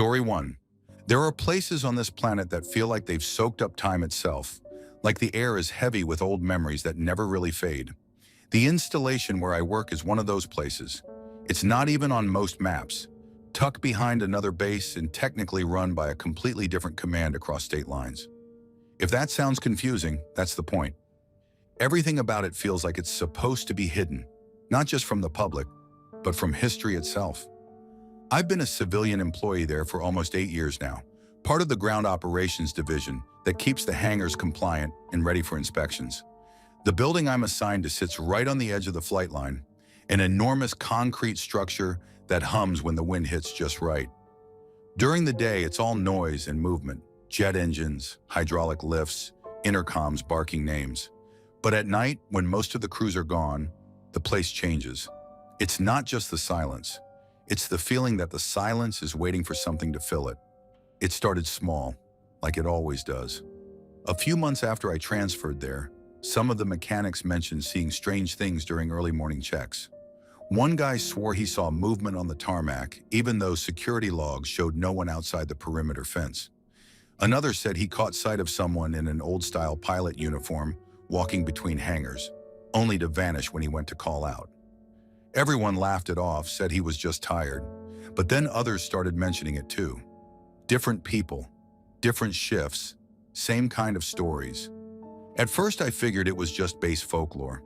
Story 1. There are places on this planet that feel like they've soaked up time itself, like the air is heavy with old memories that never really fade. The installation where I work is one of those places. It's not even on most maps, tucked behind another base and technically run by a completely different command across state lines. If that sounds confusing, that's the point. Everything about it feels like it's supposed to be hidden, not just from the public, but from history itself. I've been a civilian employee there for almost 8 years now, part of the ground operations division that keeps the hangars compliant and ready for inspections. The building I'm assigned to sits right on the edge of the flight line, an enormous concrete structure that hums when the wind hits just right. During the day, it's all noise and movement, jet engines, hydraulic lifts, intercoms barking names. But at night, when most of the crews are gone, the place changes. It's not just the silence. It's the feeling that the silence is waiting for something to fill it. It started small, like it always does. A few months after I transferred there, some of the mechanics mentioned seeing strange things during early morning checks. One guy swore he saw movement on the tarmac, even though security logs showed no one outside the perimeter fence. Another said he caught sight of someone in an old-style pilot uniform walking between hangars, only to vanish when he went to call out. Everyone laughed it off, said he was just tired, but then others started mentioning it too. Different people, different shifts, same kind of stories. At first I figured it was just base folklore.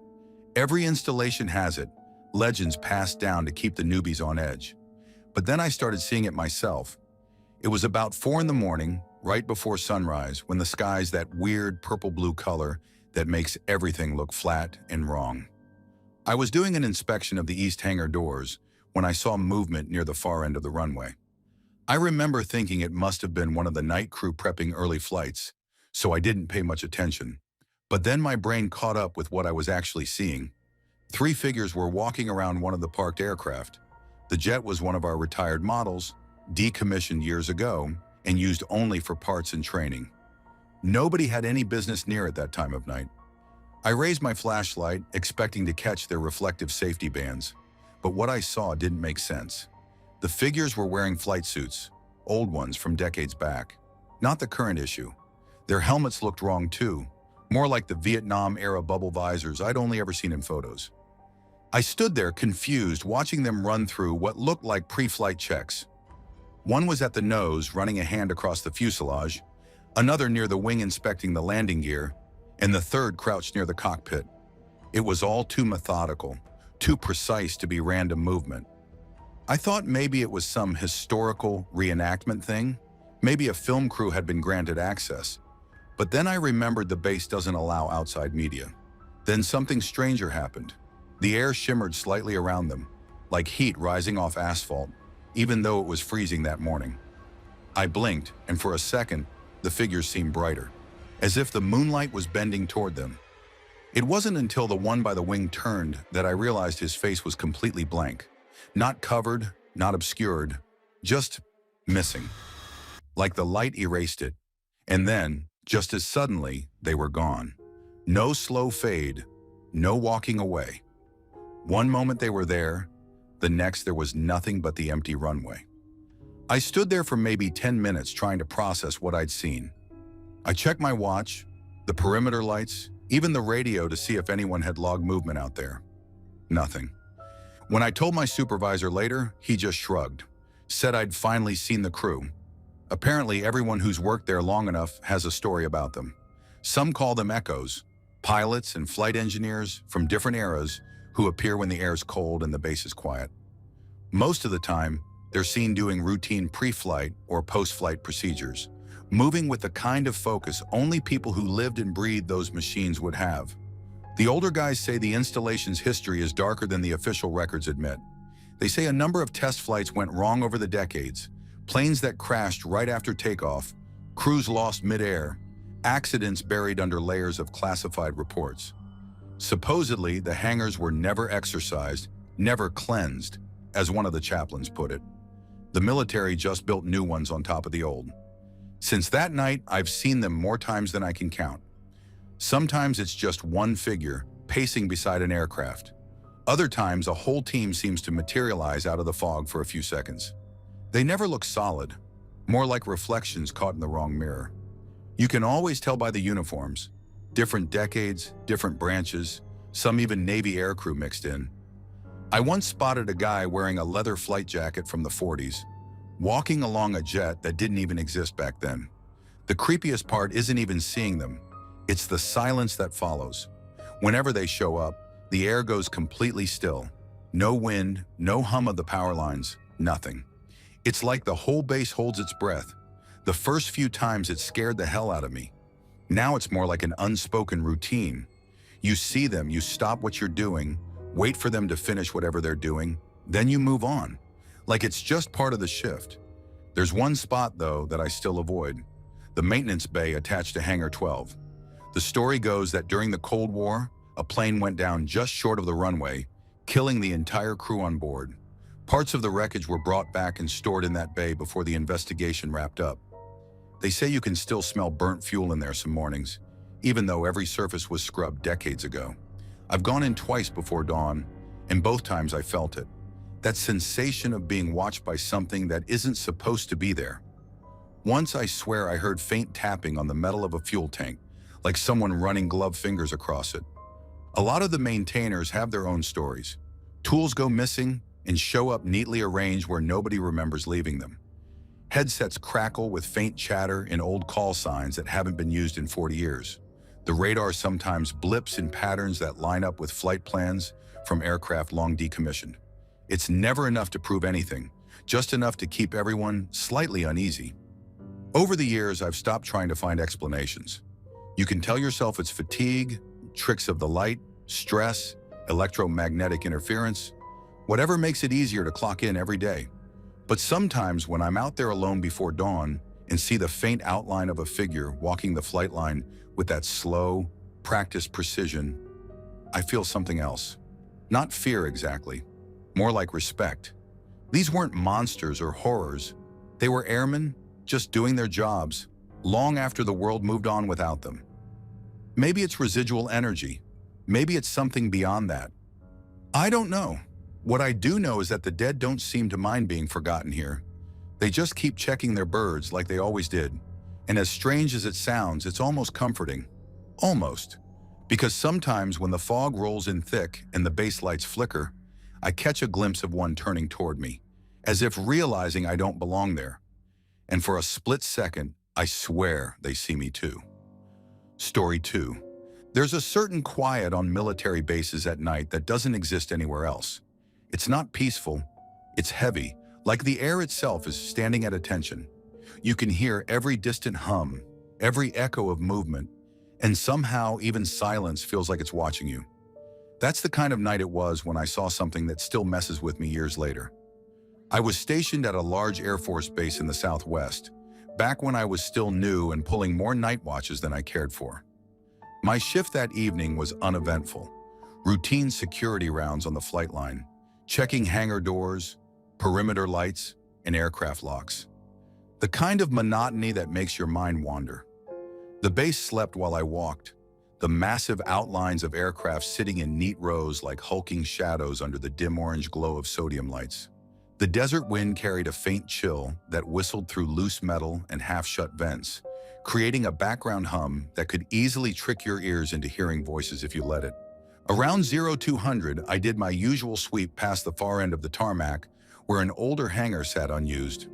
Every installation has it, legends passed down to keep the newbies on edge. But then I started seeing it myself. It was about 4 in the morning, right before sunrise, when the sky's that weird purple-blue color that makes everything look flat and wrong. I was doing an inspection of the east hangar doors when I saw movement near the far end of the runway. I remember thinking it must have been one of the night crew prepping early flights, so I didn't pay much attention. But then my brain caught up with what I was actually seeing. 3 figures were walking around one of the parked aircraft. The jet was one of our retired models, decommissioned years ago, and used only for parts and training. Nobody had any business near it that time of night. I raised my flashlight, expecting to catch their reflective safety bands, but what I saw didn't make sense. The figures were wearing flight suits, old ones from decades back, not the current issue. Their helmets looked wrong too, more like the Vietnam-era bubble visors I'd only ever seen in photos. I stood there confused, watching them run through what looked like pre-flight checks. One was at the nose, running a hand across the fuselage, another near the wing inspecting the landing gear, and the third crouched near the cockpit. It was all too methodical, too precise to be random movement. I thought maybe it was some historical reenactment thing, maybe a film crew had been granted access. But then I remembered the base doesn't allow outside media. Then something stranger happened. The air shimmered slightly around them, like heat rising off asphalt, even though it was freezing that morning. I blinked, and for a second, the figures seemed brighter, as if the moonlight was bending toward them. It wasn't until the one by the wing turned that I realized his face was completely blank. Not covered, not obscured, just missing. Like the light erased it. And then, just as suddenly, they were gone. No slow fade, no walking away. One moment they were there, the next there was nothing but the empty runway. I stood there for maybe 10 minutes trying to process what I'd seen. I checked my watch, the perimeter lights, even the radio to see if anyone had logged movement out there. Nothing. When I told my supervisor later, he just shrugged, said I'd finally seen the crew. Apparently, everyone who's worked there long enough has a story about them. Some call them echoes, pilots and flight engineers from different eras who appear when the air's cold and the base is quiet. Most of the time, they're seen doing routine pre-flight or post-flight procedures, moving with the kind of focus only people who lived and breathed those machines would have. The older guys say the installation's history is darker than the official records admit. They say a number of test flights went wrong over the decades, planes that crashed right after takeoff, crews lost mid-air, accidents buried under layers of classified reports. Supposedly, the hangars were never exercised, never cleansed, as one of the chaplains put it. The military just built new ones on top of the old. Since that night, I've seen them more times than I can count. Sometimes it's just one figure pacing beside an aircraft. Other times, a whole team seems to materialize out of the fog for a few seconds. They never look solid, more like reflections caught in the wrong mirror. You can always tell by the uniforms. Different decades, different branches, some even Navy aircrew mixed in. I once spotted a guy wearing a leather flight jacket from the 40s, walking along a jet that didn't even exist back then. The creepiest part isn't even seeing them. It's the silence that follows. Whenever they show up, the air goes completely still. No wind, no hum of the power lines, nothing. It's like the whole base holds its breath. The first few times it scared the hell out of me. Now it's more like an unspoken routine. You see them, you stop what you're doing, wait for them to finish whatever they're doing, then you move on. Like it's just part of the shift. There's one spot, though, that I still avoid. The maintenance bay attached to Hangar 12. The story goes that during the Cold War, a plane went down just short of the runway, killing the entire crew on board. Parts of the wreckage were brought back and stored in that bay before the investigation wrapped up. They say you can still smell burnt fuel in there some mornings, even though every surface was scrubbed decades ago. I've gone in twice before dawn, and both times I felt it. That sensation of being watched by something that isn't supposed to be there. Once I swear I heard faint tapping on the metal of a fuel tank, like someone running gloved fingers across it. A lot of the maintainers have their own stories. Tools go missing and show up neatly arranged where nobody remembers leaving them. Headsets crackle with faint chatter in old call signs that haven't been used in 40 years. The radar sometimes blips in patterns that line up with flight plans from aircraft long decommissioned. It's never enough to prove anything, just enough to keep everyone slightly uneasy. Over the years, I've stopped trying to find explanations. You can tell yourself it's fatigue, tricks of the light, stress, electromagnetic interference, whatever makes it easier to clock in every day. But sometimes when I'm out there alone before dawn and see the faint outline of a figure walking the flight line with that slow, practiced precision, I feel something else. Not fear exactly, more like respect. These weren't monsters or horrors. They were airmen, just doing their jobs, long after the world moved on without them. Maybe it's residual energy. Maybe it's something beyond that. I don't know. What I do know is that the dead don't seem to mind being forgotten here. They just keep checking their birds like they always did. And as strange as it sounds, it's almost comforting. Almost. Because sometimes when the fog rolls in thick and the base lights flicker, I catch a glimpse of one turning toward me, as if realizing I don't belong there. And for a split second, I swear they see me too. Story 2. There's a certain quiet on military bases at night that doesn't exist anywhere else. It's not peaceful, it's heavy, like the air itself is standing at attention. You can hear every distant hum, every echo of movement, and somehow even silence feels like it's watching you. That's the kind of night it was when I saw something that still messes with me years later. I was stationed at a large Air Force base in the Southwest, back when I was still new and pulling more night watches than I cared for. My shift that evening was uneventful. Routine security rounds on the flight line, checking hangar doors, perimeter lights, and aircraft locks. The kind of monotony that makes your mind wander. The base slept while I walked, the massive outlines of aircraft sitting in neat rows like hulking shadows under the dim orange glow of sodium lights. The desert wind carried a faint chill that whistled through loose metal and half-shut vents, creating a background hum that could easily trick your ears into hearing voices if you let it. Around 0200, I did my usual sweep past the far end of the tarmac, where an older hangar sat unused.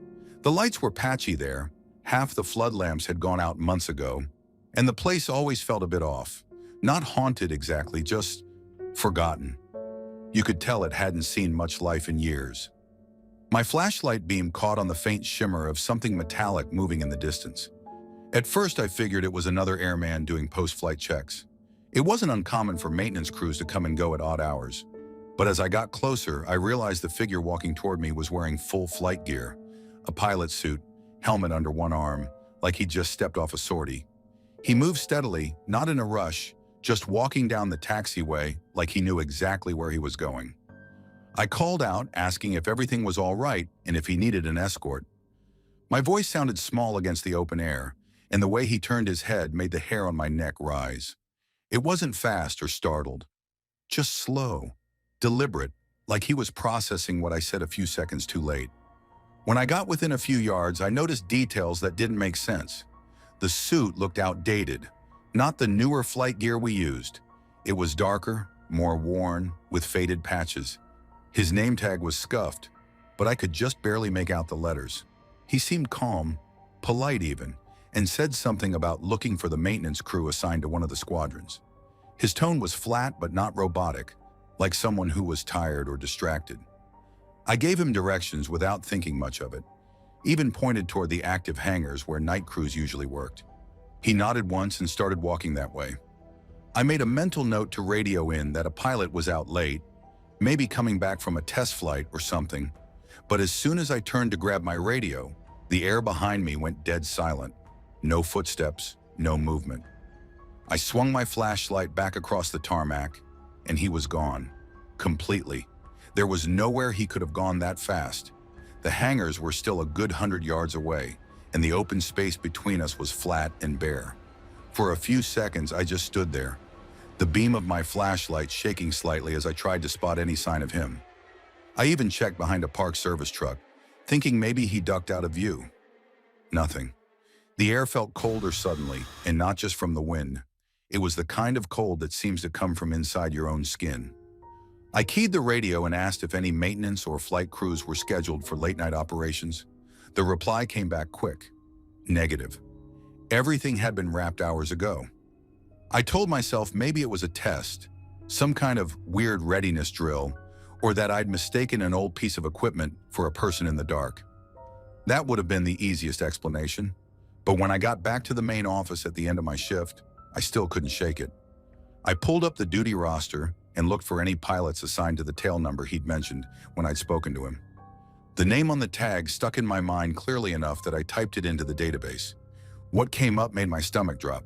The lights were patchy there, half the flood lamps had gone out months ago, and the place always felt a bit off. Not haunted exactly, just forgotten. You could tell it hadn't seen much life in years. My flashlight beam caught on the faint shimmer of something metallic moving in the distance. At first, I figured it was another airman doing post-flight checks. It wasn't uncommon for maintenance crews to come and go at odd hours. But as I got closer, I realized the figure walking toward me was wearing full flight gear, a pilot suit, helmet under one arm, like he'd just stepped off a sortie. He moved steadily, not in a rush, just walking down the taxiway like he knew exactly where he was going. I called out, asking if everything was all right and if he needed an escort. My voice sounded small against the open air, and the way he turned his head made the hair on my neck rise. It wasn't fast or startled, just slow, deliberate, like he was processing what I said a few seconds too late. When I got within a few yards, I noticed details that didn't make sense. The suit looked outdated, not the newer flight gear we used. It was darker, more worn, with faded patches. His name tag was scuffed, but I could just barely make out the letters. He seemed calm, polite even, and said something about looking for the maintenance crew assigned to one of the squadrons. His tone was flat but not robotic, like someone who was tired or distracted. I gave him directions without thinking much of it, even pointed toward the active hangars where night crews usually worked. He nodded once and started walking that way. I made a mental note to radio in that a pilot was out late, maybe coming back from a test flight or something, but as soon as I turned to grab my radio, the air behind me went dead silent. No footsteps, no movement. I swung my flashlight back across the tarmac, and he was gone. Completely. There was nowhere he could have gone that fast. The hangars were still a good 100 yards away, and the open space between us was flat and bare. For a few seconds, I just stood there, the beam of my flashlight shaking slightly as I tried to spot any sign of him. I even checked behind a parked service truck, thinking maybe he ducked out of view. Nothing. The air felt colder suddenly, and not just from the wind. It was the kind of cold that seems to come from inside your own skin. I keyed the radio and asked if any maintenance or flight crews were scheduled for late-night operations. The reply came back quick. Negative. Everything had been wrapped hours ago. I told myself maybe it was a test, some kind of weird readiness drill, or that I'd mistaken an old piece of equipment for a person in the dark. That would have been the easiest explanation. But when I got back to the main office at the end of my shift, I still couldn't shake it. I pulled up the duty roster and looked for any pilots assigned to the tail number he'd mentioned when I'd spoken to him. The name on the tag stuck in my mind clearly enough that I typed it into the database. What came up made my stomach drop.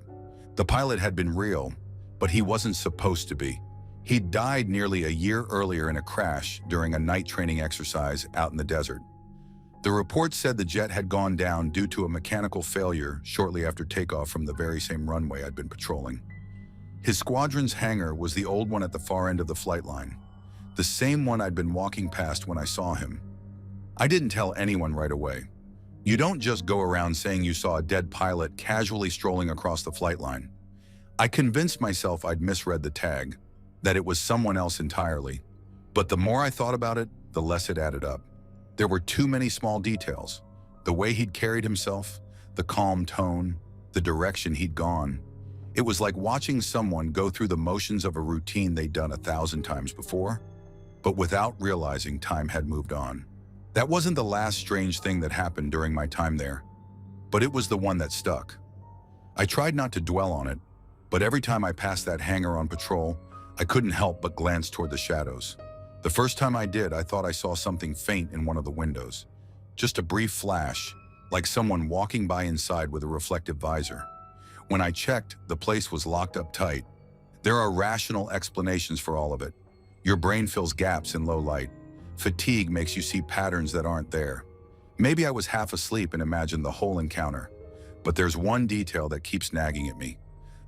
The pilot had been real, but he wasn't supposed to be. He'd died nearly a year earlier in a crash during a night training exercise out in the desert. The report said the jet had gone down due to a mechanical failure shortly after takeoff from the very same runway I'd been patrolling. His squadron's hangar was the old one at the far end of the flight line, the same one I'd been walking past when I saw him. I didn't tell anyone right away. You don't just go around saying you saw a dead pilot casually strolling across the flight line. I convinced myself I'd misread the tag, that it was someone else entirely. But the more I thought about it, the less it added up. There were too many small details. The way he'd carried himself, the calm tone, the direction he'd gone. It was like watching someone go through the motions of a routine they'd done 1,000 times before, but without realizing time had moved on. That wasn't the last strange thing that happened during my time there, but it was the one that stuck. I tried not to dwell on it, but every time I passed that hangar on patrol, I couldn't help but glance toward the shadows. The first time I did, I thought I saw something faint in one of the windows. Just a brief flash, like someone walking by inside with a reflective visor. When I checked, the place was locked up tight. There are rational explanations for all of it. Your brain fills gaps in low light. Fatigue makes you see patterns that aren't there. Maybe I was half asleep and imagined the whole encounter. But there's one detail that keeps nagging at me.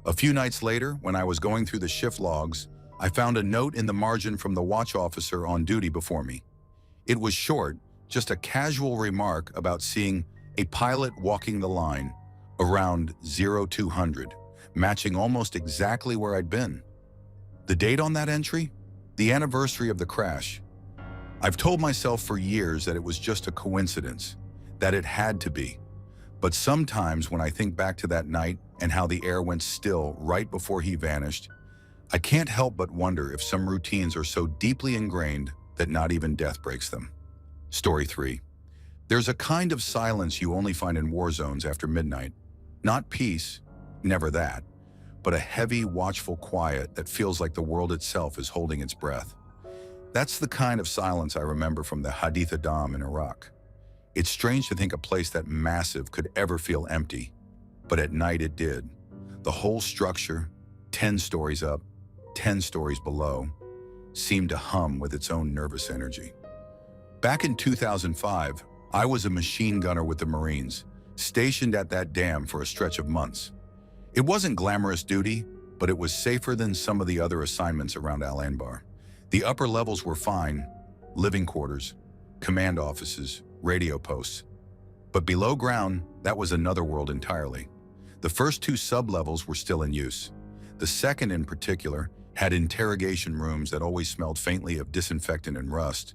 A few nights later, when I was going through the shift logs, I found a note in the margin from the watch officer on duty before me. It was short, just a casual remark about seeing a pilot walking the line around 0200, matching almost exactly where I'd been. The date on that entry? The anniversary of the crash. I've told myself for years that it was just a coincidence, that it had to be. But sometimes when I think back to that night and how the air went still right before he vanished, I can't help but wonder if some routines are so deeply ingrained that not even death breaks them. Story 3. There's a kind of silence you only find in war zones after midnight. Not peace, never that, but a heavy, watchful quiet that feels like the world itself is holding its breath. That's the kind of silence I remember from the Haditha Dam in Iraq. It's strange to think a place that massive could ever feel empty, but at night it did. The whole structure, 10 stories up, 10 stories below, seemed to hum with its own nervous energy. Back in 2005, I was a machine gunner with the Marines, stationed at that dam for a stretch of months. It wasn't glamorous duty, but it was safer than some of the other assignments around Al Anbar. The upper levels were fine, living quarters, command offices, radio posts. But below ground, that was another world entirely. The first two sublevels were still in use. The second, in particular, had interrogation rooms that always smelled faintly of disinfectant and rust,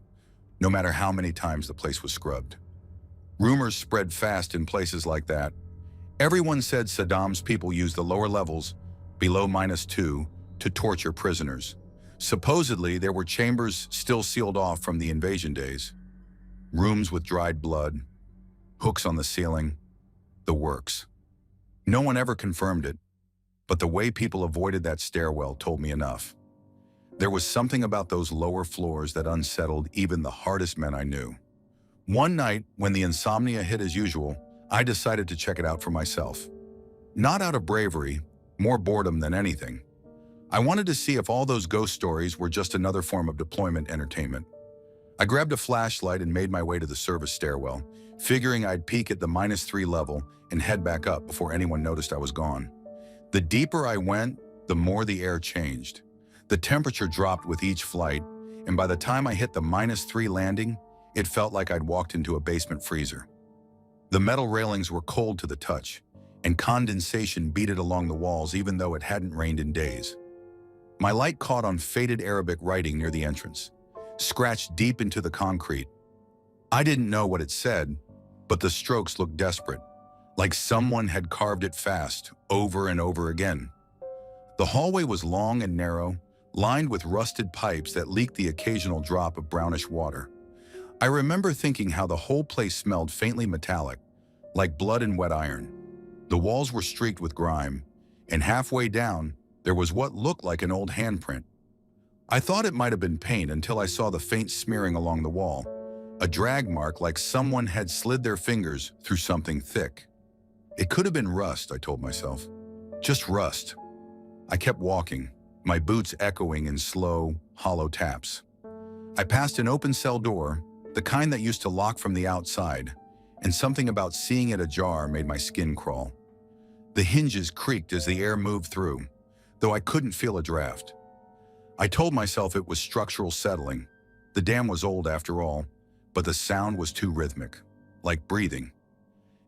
no matter how many times the place was scrubbed. Rumors spread fast in places like that. Everyone said Saddam's people used the lower levels, below -2, to torture prisoners. Supposedly, there were chambers still sealed off from the invasion days. Rooms with dried blood, hooks on the ceiling, the works. No one ever confirmed it, but the way people avoided that stairwell told me enough. There was something about those lower floors that unsettled even the hardest men I knew. One night, when the insomnia hit as usual, I decided to check it out for myself. Not out of bravery, more boredom than anything. I wanted to see if all those ghost stories were just another form of deployment entertainment. I grabbed a flashlight and made my way to the service stairwell, figuring I'd peek at the -3 level and head back up before anyone noticed I was gone. The deeper I went, the more the air changed. The temperature dropped with each flight, and by the time I hit the -3 landing, it felt like I'd walked into a basement freezer. The metal railings were cold to the touch, and condensation beaded along the walls even though it hadn't rained in days. My light caught on faded Arabic writing near the entrance, scratched deep into the concrete. I didn't know what it said, but the strokes looked desperate, like someone had carved it fast, over and over again. The hallway was long and narrow, lined with rusted pipes that leaked the occasional drop of brownish water. I remember thinking how the whole place smelled faintly metallic, like blood and wet iron. The walls were streaked with grime, and halfway down, there was what looked like an old handprint. I thought it might have been paint until I saw the faint smearing along the wall, a drag mark like someone had slid their fingers through something thick. It could have been rust, I told myself. Just rust. I kept walking, my boots echoing in slow, hollow taps. I passed an open cell door, the kind that used to lock from the outside, and something about seeing it ajar made my skin crawl. The hinges creaked as the air moved through, though I couldn't feel a draft. I told myself it was structural settling. The dam was old after all, but the sound was too rhythmic, like breathing.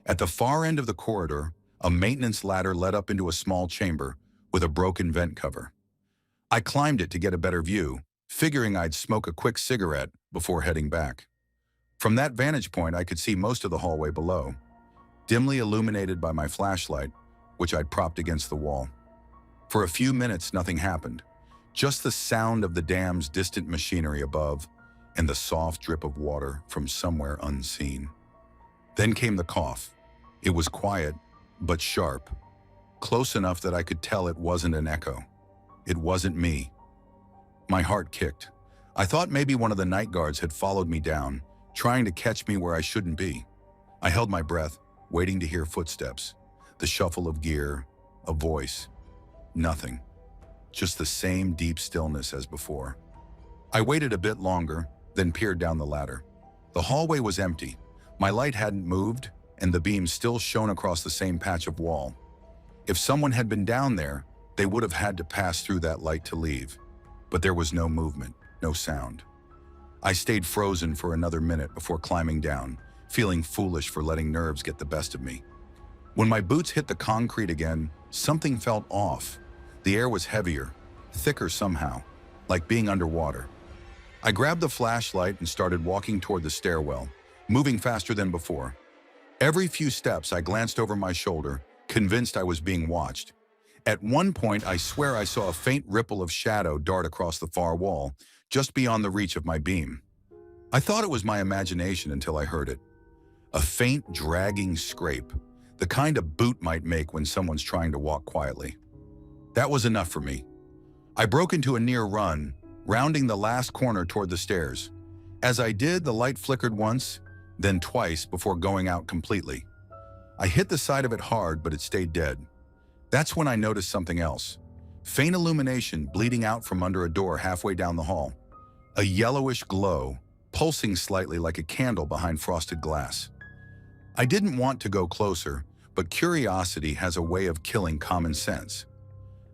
At the far end of the corridor, a maintenance ladder led up into a small chamber with a broken vent cover. I climbed it to get a better view, figuring I'd smoke a quick cigarette before heading back. From that vantage point, I could see most of the hallway below, dimly illuminated by my flashlight, which I'd propped against the wall. For a few minutes, nothing happened. Just the sound of the dam's distant machinery above and the soft drip of water from somewhere unseen. Then came the cough. It was quiet, but sharp, close enough that I could tell it wasn't an echo. It wasn't me. My heart kicked. I thought maybe one of the night guards had followed me down, trying to catch me where I shouldn't be. I held my breath, waiting to hear footsteps, the shuffle of gear, a voice. Nothing. Just the same deep stillness as before. I waited a bit longer, then peered down the ladder. The hallway was empty. My light hadn't moved, and the beam still shone across the same patch of wall. If someone had been down there, they would have had to pass through that light to leave. But there was no movement, no sound. I stayed frozen for another minute before climbing down, feeling foolish for letting nerves get the best of me. When my boots hit the concrete again, something felt off. The air was heavier, thicker somehow, like being underwater. I grabbed the flashlight and started walking toward the stairwell, moving faster than before. Every few steps, I glanced over my shoulder, convinced I was being watched. At one point, I swear I saw a faint ripple of shadow dart across the far wall, just beyond the reach of my beam. I thought it was my imagination until I heard it. A faint, dragging scrape, the kind a boot might make when someone's trying to walk quietly. That was enough for me. I broke into a near run, rounding the last corner toward the stairs. As I did, the light flickered once, then twice before going out completely. I hit the side of it hard, but it stayed dead. That's when I noticed something else. Faint illumination bleeding out from under a door halfway down the hall. A yellowish glow, pulsing slightly like a candle behind frosted glass. I didn't want to go closer, but curiosity has a way of killing common sense.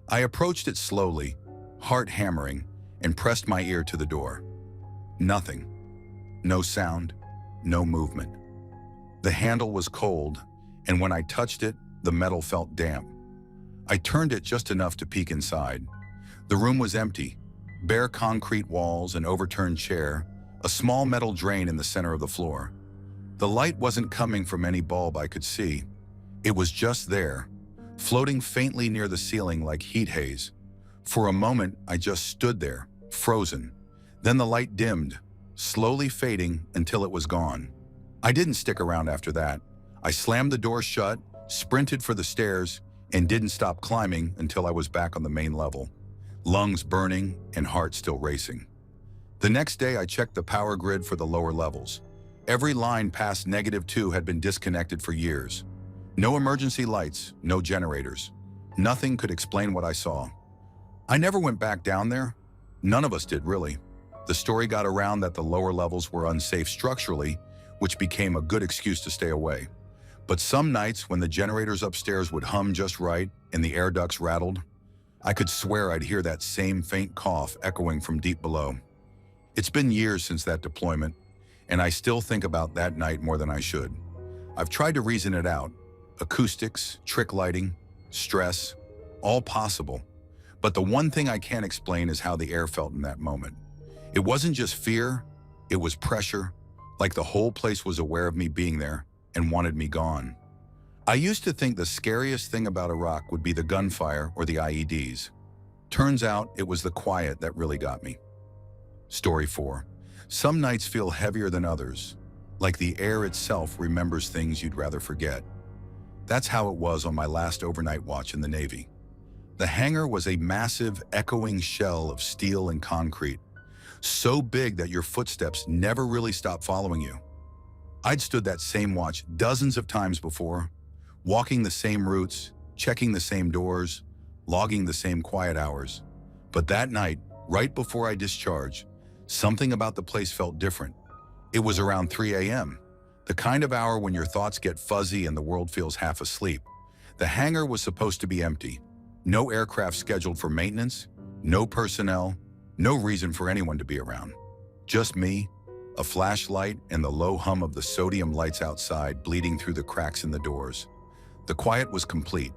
I approached it slowly, heart hammering, and pressed my ear to the door. Nothing. No sound. no movement. The handle was cold, and when I touched it, the metal felt damp. I turned it just enough to peek inside. The room was empty. Bare concrete walls, an overturned chair, a small metal drain in the center of the floor. The light wasn't coming from any bulb I could see. It was just there, floating faintly near the ceiling like heat haze. For a moment, I just stood there, frozen. Then the light dimmed, slowly fading until it was gone. I didn't stick around after that. I slammed the door shut, sprinted for the stairs, and didn't stop climbing until I was back on the main level, lungs burning and heart still racing. The next day, I checked the power grid for the lower levels. Every line past -2 had been disconnected for years. No emergency lights, no generators. Nothing could explain what I saw. I never went back down there. None of us did, really. The story got around that the lower levels were unsafe structurally, which became a good excuse to stay away. But some nights when the generators upstairs would hum just right and the air ducts rattled, I could swear I'd hear that same faint cough echoing from deep below. It's been years since that deployment, and I still think about that night more than I should. I've tried to reason it out. Acoustics, trick lighting, stress, all possible. But the one thing I can't explain is how the air felt in that moment. It wasn't just fear, it was pressure, like the whole place was aware of me being there and wanted me gone. I used to think the scariest thing about Iraq would be the gunfire or the IEDs. Turns out it was the quiet that really got me. Story 4. Some nights feel heavier than others, like the air itself remembers things you'd rather forget. That's how it was on my last overnight watch in the Navy. The hangar was a massive, echoing shell of steel and concrete, so big that your footsteps never really stopped following you. I'd stood that same watch dozens of times before, walking the same routes, checking the same doors, logging the same quiet hours. But that night, right before I discharged, something about the place felt different. It was around 3 a.m., the kind of hour when your thoughts get fuzzy and the world feels half asleep. The hangar was supposed to be empty. No aircraft scheduled for maintenance, no personnel, no reason for anyone to be around. Just me, a flashlight, and the low hum of the sodium lights outside bleeding through the cracks in the doors. The quiet was complete.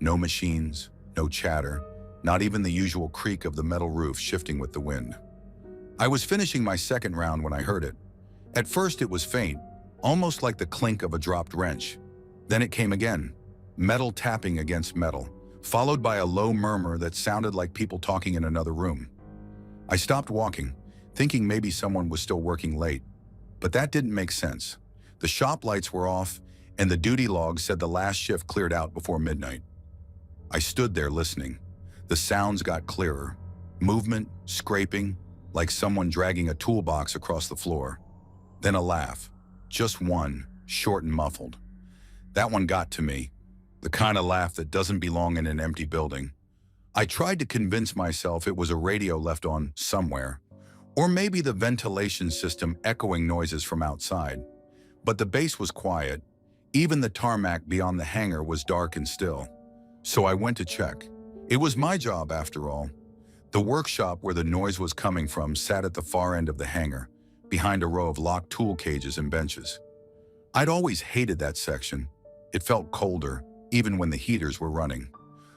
No machines, no chatter, not even the usual creak of the metal roof shifting with the wind. I was finishing my second round when I heard it. At first it was faint, almost like the clink of a dropped wrench. Then it came again, metal tapping against metal, followed by a low murmur that sounded like people talking in another room. I stopped walking, thinking maybe someone was still working late. But that didn't make sense. The shop lights were off, and the duty log said the last shift cleared out before midnight. I stood there listening. The sounds got clearer. Movement, scraping, like someone dragging a toolbox across the floor. Then a laugh. Just one, short and muffled. That one got to me. The kind of laugh that doesn't belong in an empty building. I tried to convince myself it was a radio left on somewhere, or maybe the ventilation system echoing noises from outside. But the base was quiet. Even the tarmac beyond the hangar was dark and still. So I went to check. It was my job, after all. The workshop where the noise was coming from sat at the far end of the hangar, behind a row of locked tool cages and benches. I'd always hated that section. It felt colder, even when the heaters were running.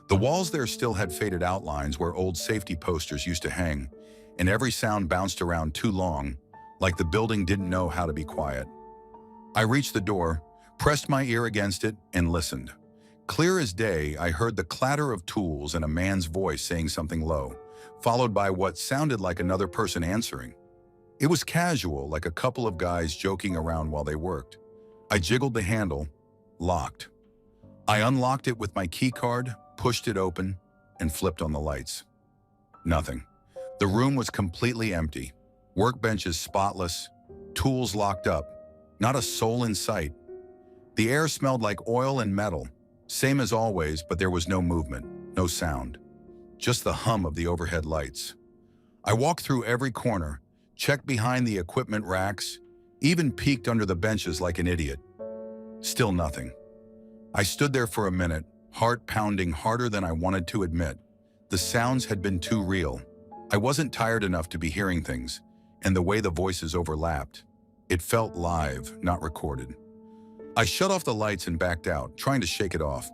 The walls there still had faded outlines where old safety posters used to hang, and every sound bounced around too long, like the building didn't know how to be quiet. I reached the door, pressed my ear against it, and listened. Clear as day, I heard the clatter of tools and a man's voice saying something low, followed by what sounded like another person answering. It was casual, like a couple of guys joking around while they worked. I jiggled the handle, locked. I unlocked it with my key card, pushed it open, and flipped on the lights. Nothing. The room was completely empty. Workbenches spotless, tools locked up, not a soul in sight. The air smelled like oil and metal, same as always, but there was no movement, no sound. Just the hum of the overhead lights. I walked through every corner, checked behind the equipment racks, even peeked under the benches like an idiot. Still nothing. I stood there for a minute, heart pounding harder than I wanted to admit. The sounds had been too real. I wasn't tired enough to be hearing things, and the way the voices overlapped. It felt live, not recorded. I shut off the lights and backed out, trying to shake it off.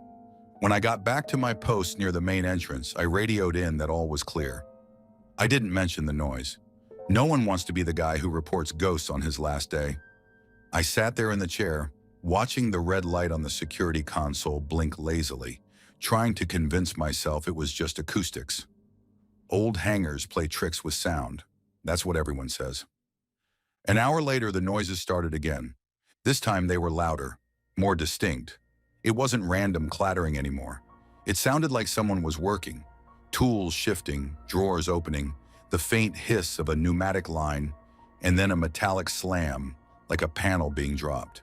When I got back to my post near the main entrance, I radioed in that all was clear. I didn't mention the noise. No one wants to be the guy who reports ghosts on his last day. I sat there in the chair, watching the red light on the security console blink lazily, trying to convince myself it was just acoustics. Old hangars play tricks with sound. That's what everyone says. An hour later, the noises started again. This time they were louder, more distinct. It wasn't random clattering anymore. It sounded like someone was working. Tools shifting, drawers opening, the faint hiss of a pneumatic line, and then a metallic slam, like a panel being dropped.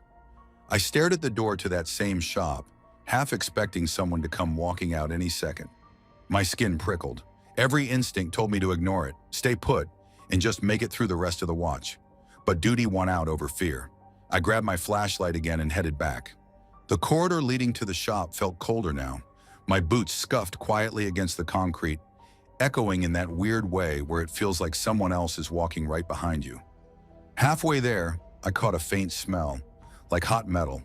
I stared at the door to that same shop, half expecting someone to come walking out any second. My skin prickled. Every instinct told me to ignore it, stay put, and just make it through the rest of the watch. But duty won out over fear. I grabbed my flashlight again and headed back. The corridor leading to the shop felt colder now. My boots scuffed quietly against the concrete, echoing in that weird way where it feels like someone else is walking right behind you. Halfway there, I caught a faint smell, like hot metal.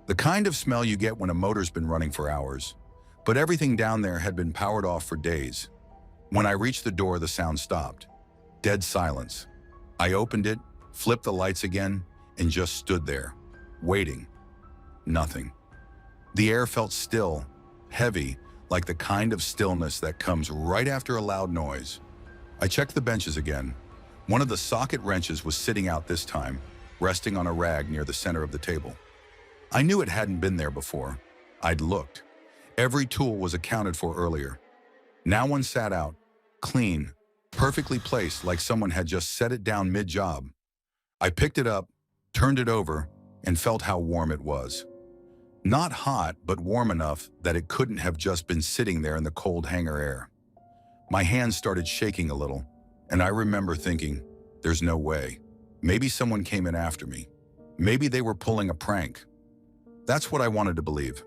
The kind of smell you get when a motor's been running for hours. But everything down there had been powered off for days. When I reached the door, the sound stopped. Dead silence. I opened it, flipped the lights again, and just stood there, waiting. Nothing. The air felt still, heavy, like the kind of stillness that comes right after a loud noise. I checked the benches again. One of the socket wrenches was sitting out this time, resting on a rag near the center of the table. I knew it hadn't been there before. I'd looked. Every tool was accounted for earlier. Now one sat out, clean, perfectly placed like someone had just set it down mid-job. I picked it up, turned it over, and felt how warm it was. Not hot, but warm enough that it couldn't have just been sitting there in the cold hangar air. My hands started shaking a little, and I remember thinking, there's no way. Maybe someone came in after me. Maybe they were pulling a prank. That's what I wanted to believe.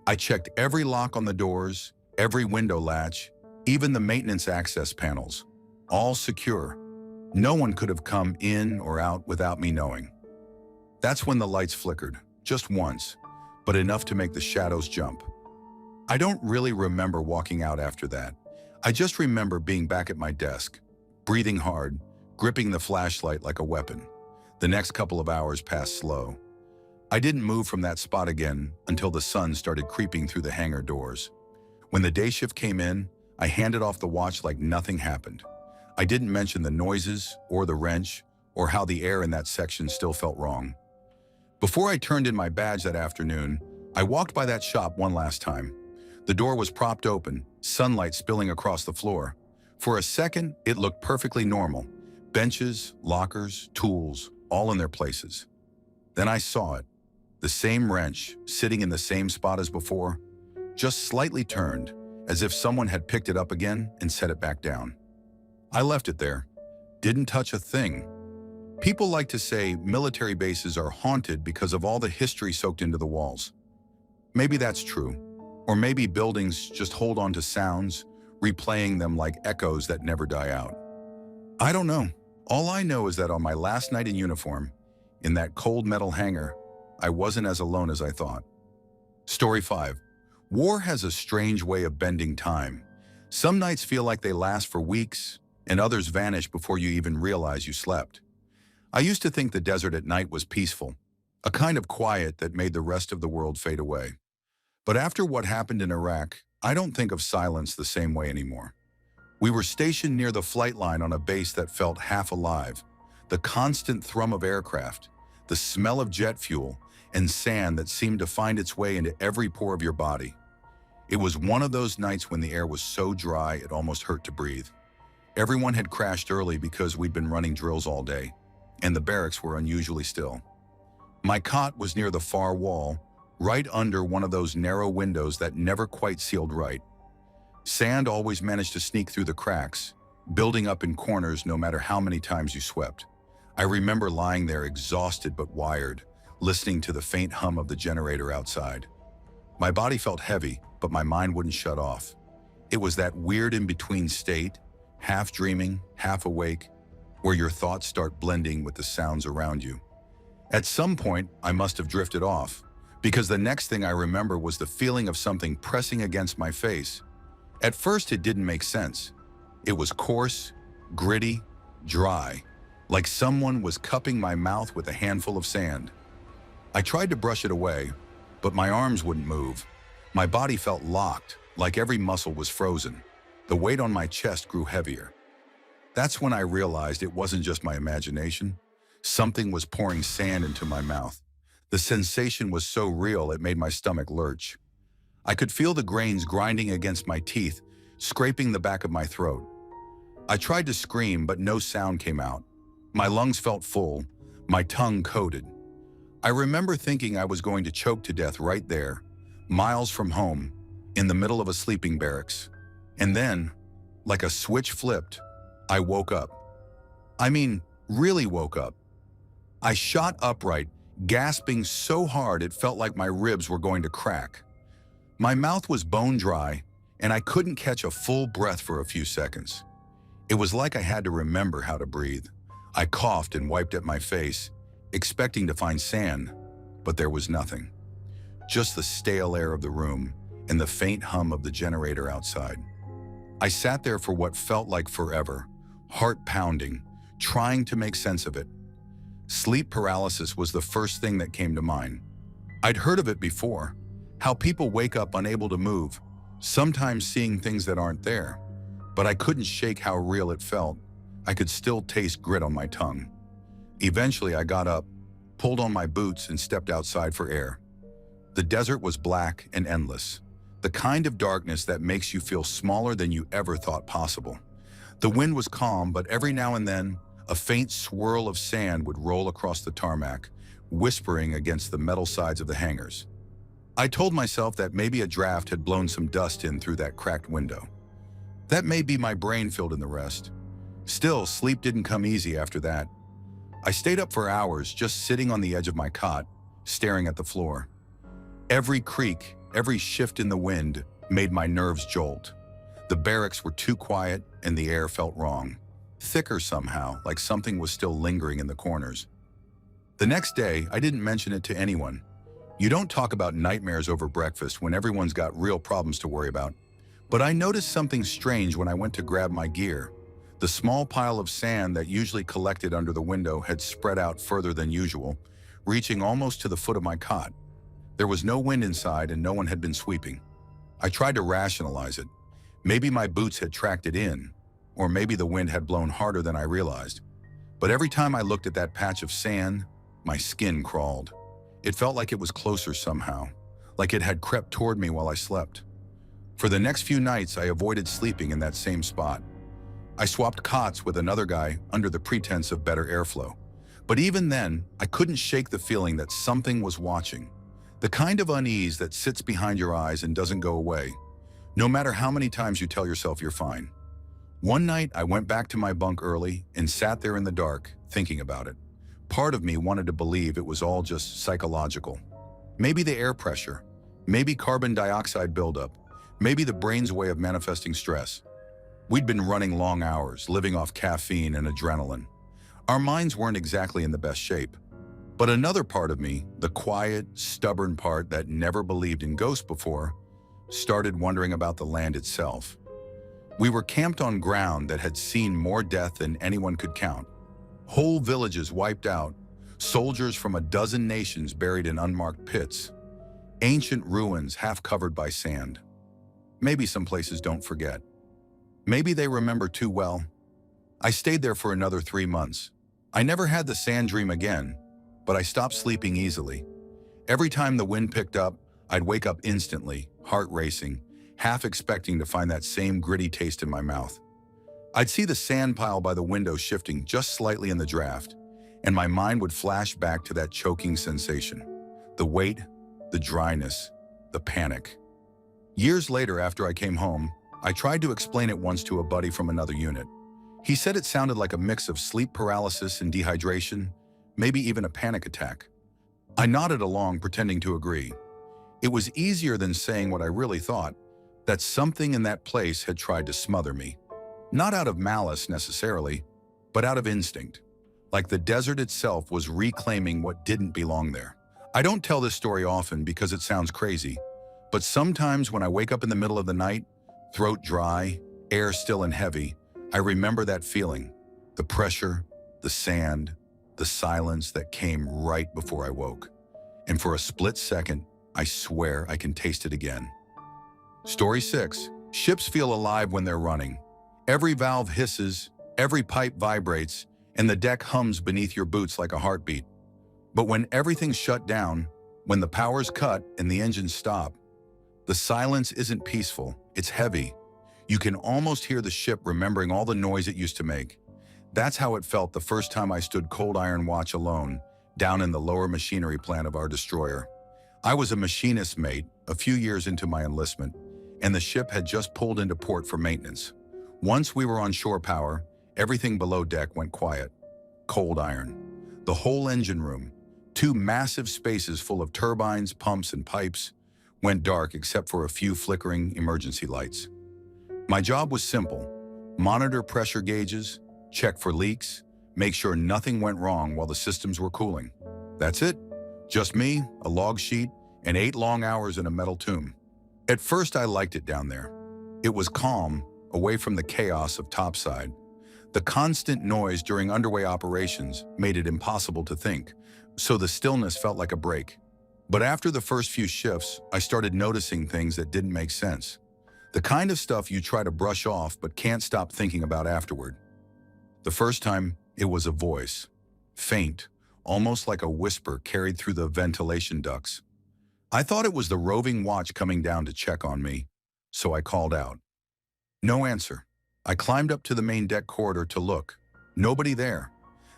I checked every lock on the doors, every window latch, even the maintenance access panels. All secure. No one could have come in or out without me knowing. That's when the lights flickered, just once, but enough to make the shadows jump. I don't really remember walking out after that. I just remember being back at my desk, breathing hard, gripping the flashlight like a weapon. The next couple of hours passed slow. I didn't move from that spot again until the sun started creeping through the hangar doors. When the day shift came in, I handed off the watch like nothing happened. I didn't mention the noises or the wrench or how the air in that section still felt wrong. Before I turned in my badge that afternoon, I walked by that shop one last time. The door was propped open, sunlight spilling across the floor. For a second, it looked perfectly normal. Benches, lockers, tools, all in their places. Then I saw it. The same wrench, sitting in the same spot as before, just slightly turned, as if someone had picked it up again and set it back down. I left it there. Didn't touch a thing. People like to say military bases are haunted because of all the history soaked into the walls. Maybe that's true. Or maybe buildings just hold on to sounds, replaying them like echoes that never die out. I don't know. All I know is that on my last night in uniform, in that cold metal hangar, I wasn't as alone as I thought. Story 5. War has a strange way of bending time. Some nights feel like they last for weeks, and others vanish before you even realize you slept. I used to think the desert at night was peaceful, a kind of quiet that made the rest of the world fade away. But after what happened in Iraq, I don't think of silence the same way anymore. We were stationed near the flight line on a base that felt half alive. The constant thrum of aircraft, the smell of jet fuel, and sand that seemed to find its way into every pore of your body. It was one of those nights when the air was so dry it almost hurt to breathe. Everyone had crashed early because we'd been running drills all day, and the barracks were unusually still. My cot was near the far wall, right under one of those narrow windows that never quite sealed right. Sand always managed to sneak through the cracks, building up in corners no matter how many times you swept. I remember lying there exhausted but wired, listening to the faint hum of the generator outside. My body felt heavy, but my mind wouldn't shut off. It was that weird in-between state, half dreaming, half awake, where your thoughts start blending with the sounds around you. At some point, I must have drifted off, because the next thing I remember was the feeling of something pressing against my face. At first, it didn't make sense. It was coarse, gritty, dry, like someone was cupping my mouth with a handful of sand. I tried to brush it away, but my arms wouldn't move. My body felt locked, like every muscle was frozen. The weight on my chest grew heavier. That's when I realized it wasn't just my imagination. Something was pouring sand into my mouth. The sensation was so real it made my stomach lurch. I could feel the grains grinding against my teeth, scraping the back of my throat. I tried to scream, but no sound came out. My lungs felt full, my tongue coated. I remember thinking I was going to choke to death right there, miles from home, in the middle of a sleeping barracks. And then, like a switch flipped, I woke up. I mean, really woke up. I shot upright, gasping so hard it felt like my ribs were going to crack. My mouth was bone dry, and I couldn't catch a full breath for a few seconds. It was like I had to remember how to breathe. I coughed and wiped at my face, expecting to find sand, but there was nothing. Just the stale air of the room and the faint hum of the generator outside. I sat there for what felt like forever, heart pounding, trying to make sense of it. Sleep paralysis was the first thing that came to mind. I'd heard of it before, how people wake up unable to move, sometimes seeing things that aren't there. But I couldn't shake how real it felt. I could still taste grit on my tongue. Eventually, I got up, pulled on my boots, and stepped outside for air. The desert was black and endless, the kind of darkness that makes you feel smaller than you ever thought possible. The wind was calm, but every now and then, a faint swirl of sand would roll across the tarmac, whispering against the metal sides of the hangars. I told myself that maybe a draft had blown some dust in through that cracked window. That may be my brain filled in the rest. Still, sleep didn't come easy after that. I stayed up for hours, just sitting on the edge of my cot, staring at the floor. Every creak, every shift in the wind made my nerves jolt. The barracks were too quiet and the air felt wrong. Thicker somehow, like something was still lingering in the corners. The next day, I didn't mention it to anyone. You don't talk about nightmares over breakfast when everyone's got real problems to worry about. But I noticed something strange when I went to grab my gear. The small pile of sand that usually collected under the window had spread out further than usual, reaching almost to the foot of my cot. There was no wind inside and no one had been sweeping. I tried to rationalize it. Maybe my boots had tracked it in, or maybe the wind had blown harder than I realized. But every time I looked at that patch of sand, my skin crawled. It felt like it was closer somehow, like it had crept toward me while I slept. For the next few nights, I avoided sleeping in that same spot. I swapped cots with another guy under the pretense of better airflow. But even then, I couldn't shake the feeling that something was watching. The kind of unease that sits behind your eyes and doesn't go away, no matter how many times you tell yourself you're fine. One night, I went back to my bunk early and sat there in the dark, thinking about it. Part of me wanted to believe it was all just psychological. Maybe the air pressure, maybe carbon dioxide buildup, maybe the brain's way of manifesting stress. We'd been running long hours, living off caffeine and adrenaline. Our minds weren't exactly in the best shape. But another part of me, the quiet, stubborn part that never believed in ghosts before, started wondering about the land itself. We were camped on ground that had seen more death than anyone could count. Whole villages wiped out, soldiers from a dozen nations buried in unmarked pits, ancient ruins half covered by sand. Maybe some places don't forget. Maybe they remember too well. I stayed there for another 3 months. I never had the sand dream again, but I stopped sleeping easily. Every time the wind picked up, I'd wake up instantly, heart racing, half expecting to find that same gritty taste in my mouth. I'd see the sand pile by the window shifting just slightly in the draft, and my mind would flash back to that choking sensation. The weight, the dryness, the panic. Years later, after I came home, I tried to explain it once to a buddy from another unit. He said it sounded like a mix of sleep paralysis and dehydration, maybe even a panic attack. I nodded along, pretending to agree. It was easier than saying what I really thought, that something in that place had tried to smother me. Not out of malice necessarily, but out of instinct. like the desert itself was reclaiming what didn't belong there. I don't tell this story often because it sounds crazy, but sometimes when I wake up in the middle of the night, throat dry, air still and heavy, I remember that feeling, the pressure, the sand, the silence that came right before I woke. And for a split second, I swear I can taste it again. Story 6. Ships feel alive when they're running. Every valve hisses, every pipe vibrates, and the deck hums beneath your boots like a heartbeat. But when everything's shut down, when the power's cut and the engines stop, the silence isn't peaceful, it's heavy. You can almost hear the ship remembering all the noise it used to make. That's how it felt the first time I stood cold iron watch alone, down in the lower machinery plant of our destroyer. I was a machinist mate, a few years into my enlistment, and the ship had just pulled into port for maintenance. Once we were on shore power, everything below deck went quiet. Cold iron. The whole engine room, 2 massive spaces full of turbines, pumps, and pipes, went dark except for a few flickering emergency lights. My job was simple: monitor pressure gauges, check for leaks, make sure nothing went wrong while the systems were cooling. That's it. Just me, a log sheet, and 8 long hours in a metal tomb. At first I liked it down there. It was calm, away from the chaos of topside. The constant noise during underway operations made it impossible to think, so the stillness felt like a break. But after the first few shifts, I started noticing things that didn't make sense. The kind of stuff you try to brush off but can't stop thinking about afterward. The first time, it was a voice. Faint, almost like a whisper carried through the ventilation ducts. I thought it was the roving watch coming down to check on me, so I called out. No answer. I climbed up to the main deck corridor to look. Nobody there.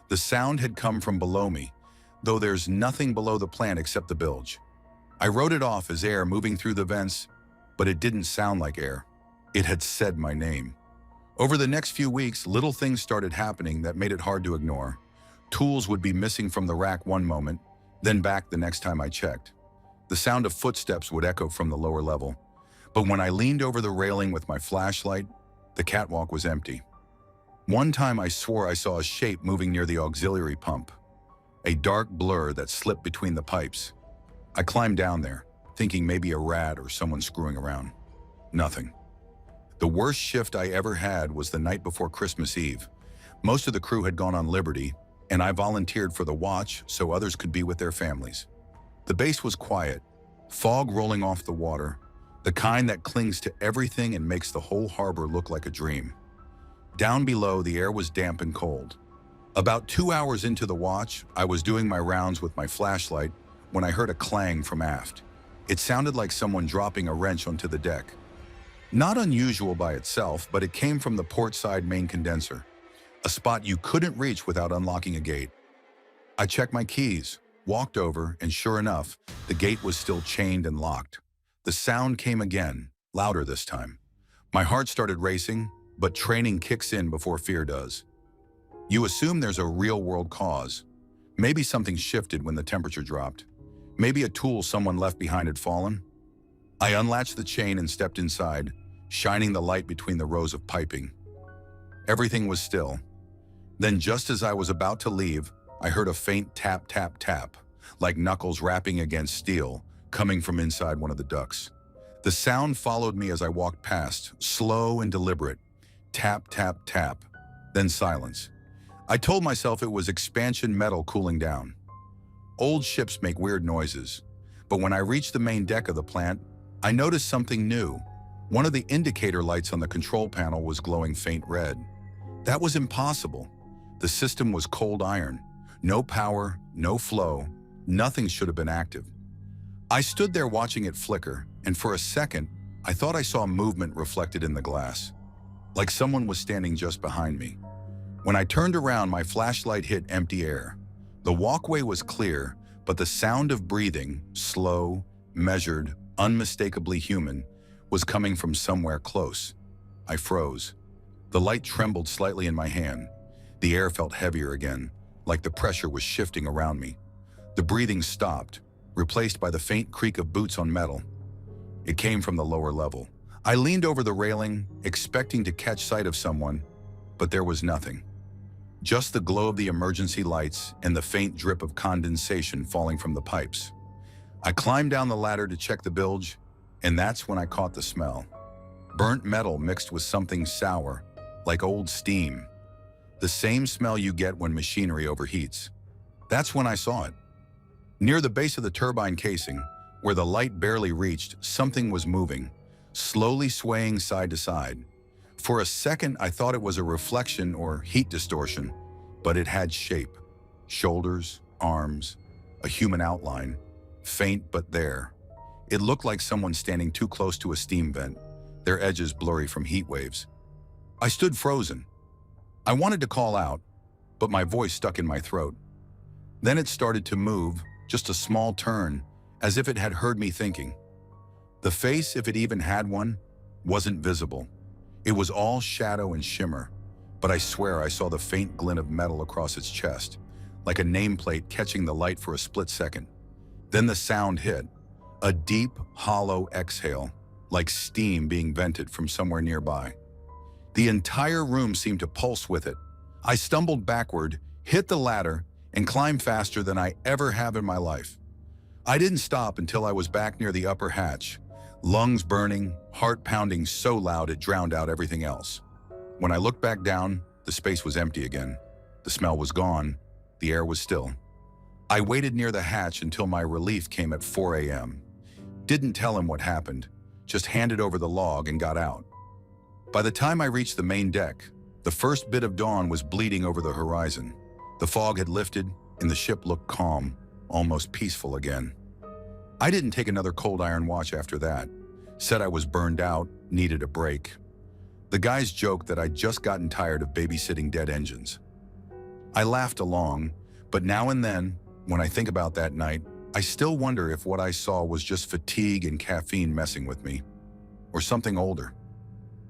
The sound had come from below me, though there's nothing below the plant except the bilge. I wrote it off as air moving through the vents, but it didn't sound like air. It had said my name. Over the next few weeks, little things started happening that made it hard to ignore. Tools would be missing from the rack one moment, then back the next time I checked. The sound of footsteps would echo from the lower level. But when I leaned over the railing with my flashlight, the catwalk was empty. One time I swore I saw a shape moving near the auxiliary pump, a dark blur that slipped between the pipes. I climbed down there, thinking maybe a rat or someone screwing around. Nothing. The worst shift I ever had was the night before Christmas Eve. Most of the crew had gone on liberty, and I volunteered for the watch so others could be with their families. The base was quiet, fog rolling off the water, the kind that clings to everything and makes the whole harbor look like a dream. Down below, the air was damp and cold. About 2 hours into the watch, I was doing my rounds with my flashlight when I heard a clang from aft. It sounded like someone dropping a wrench onto the deck. Not unusual by itself, but it came from the port side main condenser, a spot you couldn't reach without unlocking a gate. I checked my keys, walked over, and sure enough, the gate was still chained and locked. The sound came again, louder this time. My heart started racing, but training kicks in before fear does. You assume there's a real-world cause. Maybe something shifted when the temperature dropped. Maybe a tool someone left behind had fallen. I unlatched the chain and stepped inside, shining the light between the rows of piping. Everything was still. Then just as I was about to leave, I heard a faint tap, tap, tap, like knuckles rapping against steel, coming from inside one of the ducts. The sound followed me as I walked past, slow and deliberate. Tap, tap, tap, then silence. I told myself it was expansion metal cooling down. Old ships make weird noises, but when I reached the main deck of the plant, I noticed something new. One of the indicator lights on the control panel was glowing faint red. That was impossible. The system was cold iron. No power, no flow, nothing should have been active. I stood there watching it flicker, and for a second, I thought I saw movement reflected in the glass, like someone was standing just behind me. When I turned around, my flashlight hit empty air. The walkway was clear, but the sound of breathing, slow, measured, unmistakably human, was coming from somewhere close. I froze. The light trembled slightly in my hand. The air felt heavier again, like the pressure was shifting around me. The breathing stopped, replaced by the faint creak of boots on metal. It came from the lower level. I leaned over the railing, expecting to catch sight of someone, but there was nothing. just the glow of the emergency lights and the faint drip of condensation falling from the pipes. I climbed down the ladder to check the bilge, and that's when I caught the smell. Burnt metal mixed with something sour, like old steam. The same smell you get when machinery overheats. That's when I saw it. Near the base of the turbine casing, where the light barely reached, something was moving, slowly swaying side to side. For a second, I thought it was a reflection or heat distortion, but it had shape. Shoulders, arms, a human outline, faint but there. It looked like someone standing too close to a steam vent, their edges blurry from heat waves. I stood frozen. I wanted to call out, but my voice stuck in my throat. Then it started to move, just a small turn, as if it had heard me thinking. The face, if it even had one, wasn't visible. It was all shadow and shimmer, but I swear I saw the faint glint of metal across its chest, like a nameplate catching the light for a split second. Then the sound hit, a deep, hollow exhale, like steam being vented from somewhere nearby. The entire room seemed to pulse with it. I stumbled backward, hit the ladder, and climbed faster than I ever have in my life. I didn't stop until I was back near the upper hatch, lungs burning, heart pounding so loud it drowned out everything else. When I looked back down, the space was empty again. The smell was gone. The air was still. I waited near the hatch until my relief came at 4 a.m. Didn't tell him what happened, just handed over the log and got out. By the time I reached the main deck, the first bit of dawn was bleeding over the horizon. The fog had lifted, and the ship looked calm, almost peaceful again. I didn't take another cold iron watch after that. Said I was burned out, needed a break. The guys joked that I'd just gotten tired of babysitting dead engines. I laughed along, but now and then, when I think about that night, I still wonder if what I saw was just fatigue and caffeine messing with me, or something older.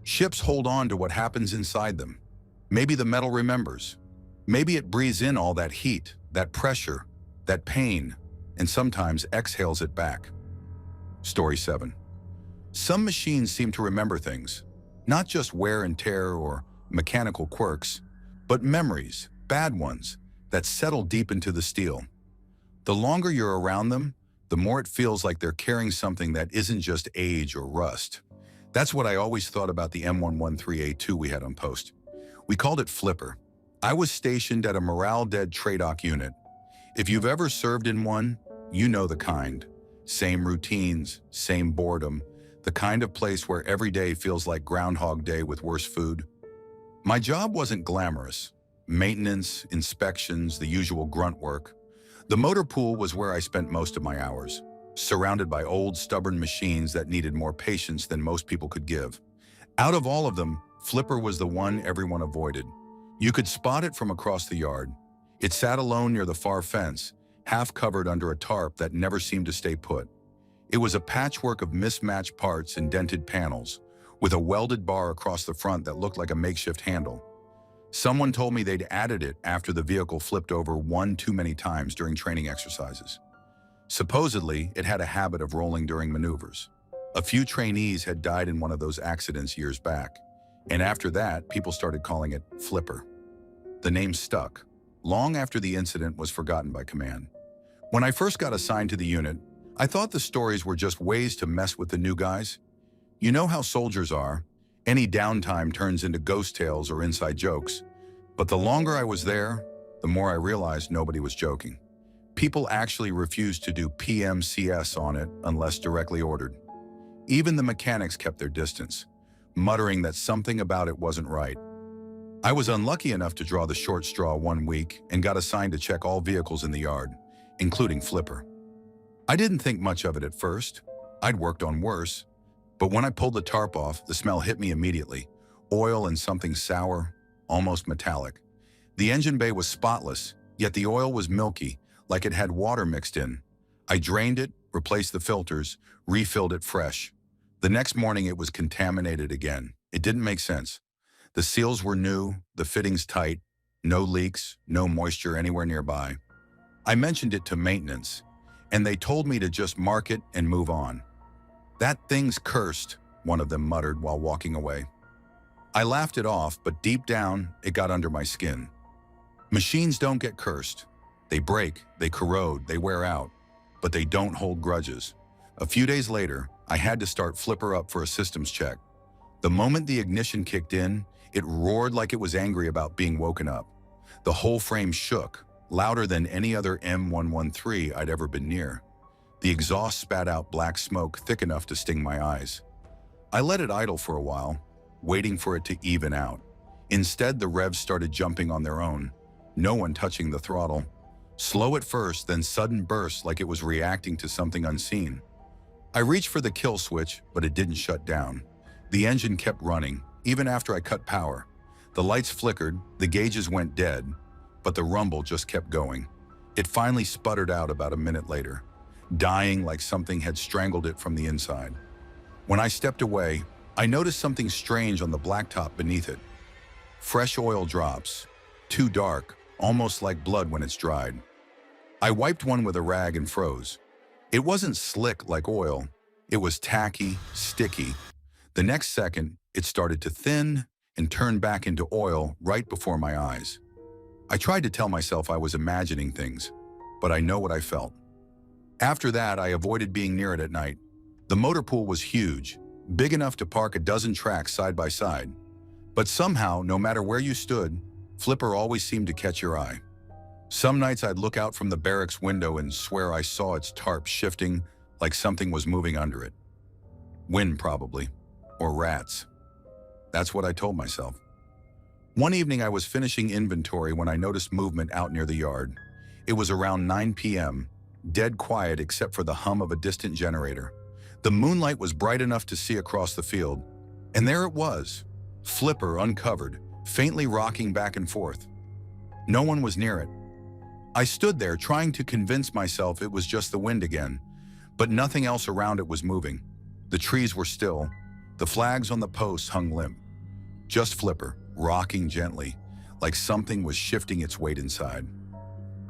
Ships hold on to what happens inside them. Maybe the metal remembers. Maybe it breathes in all that heat, that pressure, that pain, and sometimes exhales it back. Story 7. Some machines seem to remember things, not just wear and tear or mechanical quirks, but memories, bad ones, that settle deep into the steel. The longer you're around them, the more it feels like they're carrying something that isn't just age or rust. That's what I always thought about the M113A2 we had on post. We called it Flipper. I was stationed at a morale-dead TRADOC unit. If you've ever served in one, you know the kind. Same routines, same boredom, the kind of place where every day feels like Groundhog Day with worse food. My job wasn't glamorous. Maintenance, inspections, the usual grunt work. The motor pool was where I spent most of my hours, surrounded by old, stubborn machines that needed more patience than most people could give. Out of all of them, Flipper was the one everyone avoided. You could spot it from across the yard. It sat alone near the far fence, half covered under a tarp that never seemed to stay put. It was a patchwork of mismatched parts and dented panels, with a welded bar across the front that looked like a makeshift handle. Someone told me they'd added it after the vehicle flipped over one too many times during training exercises. Supposedly, it had a habit of rolling during maneuvers. A few trainees had died in one of those accidents years back, and after that, people started calling it Flipper. The name stuck, long after the incident was forgotten by command. When I first got assigned to the unit, I thought the stories were just ways to mess with the new guys. You know how soldiers are. Any downtime turns into ghost tales or inside jokes. But the longer I was there, the more I realized nobody was joking. People actually refused to do PMCS on it unless directly ordered. Even the mechanics kept their distance, muttering that something about it wasn't right. I was unlucky enough to draw the short straw one week and got assigned to check all vehicles in the yard, including Flipper. I didn't think much of it at first. I'd worked on worse. But when I pulled the tarp off, the smell hit me immediately. Oil and something sour, almost metallic. The engine bay was spotless, yet the oil was milky, like it had water mixed in. I drained it, replaced the filters, refilled it fresh. The next morning it was contaminated again. It didn't make sense. The seals were new, the fittings tight, no leaks, no moisture anywhere nearby. I mentioned it to maintenance, and they told me to just mark it and move on. "That thing's cursed," one of them muttered while walking away. I laughed it off, but deep down, it got under my skin. Machines don't get cursed. They break, they corrode, they wear out, but they don't hold grudges. A few days later, I had to start Flipper up for a systems check. The moment the ignition kicked in, it roared like it was angry about being woken up. The whole frame shook, louder than any other M113 I'd ever been near. The exhaust spat out black smoke thick enough to sting my eyes. I let it idle for a while, waiting for it to even out. Instead, the revs started jumping on their own, no one touching the throttle. Slow at first, then sudden bursts like it was reacting to something unseen. I reached for the kill switch, but it didn't shut down. The engine kept running, even after I cut power. The lights flickered, the gauges went dead, but the rumble just kept going. It finally sputtered out about a minute later, dying like something had strangled it from the inside. When I stepped away, I noticed something strange on the blacktop beneath it. Fresh oil drops, too dark, almost like blood when it's dried. I wiped one with a rag and froze. It wasn't slick like oil. It was tacky, sticky. The next second, it started to thin and turn back into oil right before my eyes. I tried to tell myself I was imagining things, but I know what I felt. After that, I avoided being near it at night. The motor pool was huge, big enough to park a dozen tracks side by side. But somehow, no matter where you stood, Flipper always seemed to catch your eye. Some nights I'd look out from the barracks window and swear I saw its tarp shifting like something was moving under it. Wind, probably. Or rats. That's what I told myself. One evening I was finishing inventory when I noticed movement out near the yard. It was around 9 p.m., dead quiet except for the hum of a distant generator. The moonlight was bright enough to see across the field. And there it was, Flipper uncovered, faintly rocking back and forth. No one was near it. I stood there trying to convince myself it was just the wind again, but nothing else around it was moving. The trees were still. The flags on the posts hung limp. Just Flipper, rocking gently, like something was shifting its weight inside.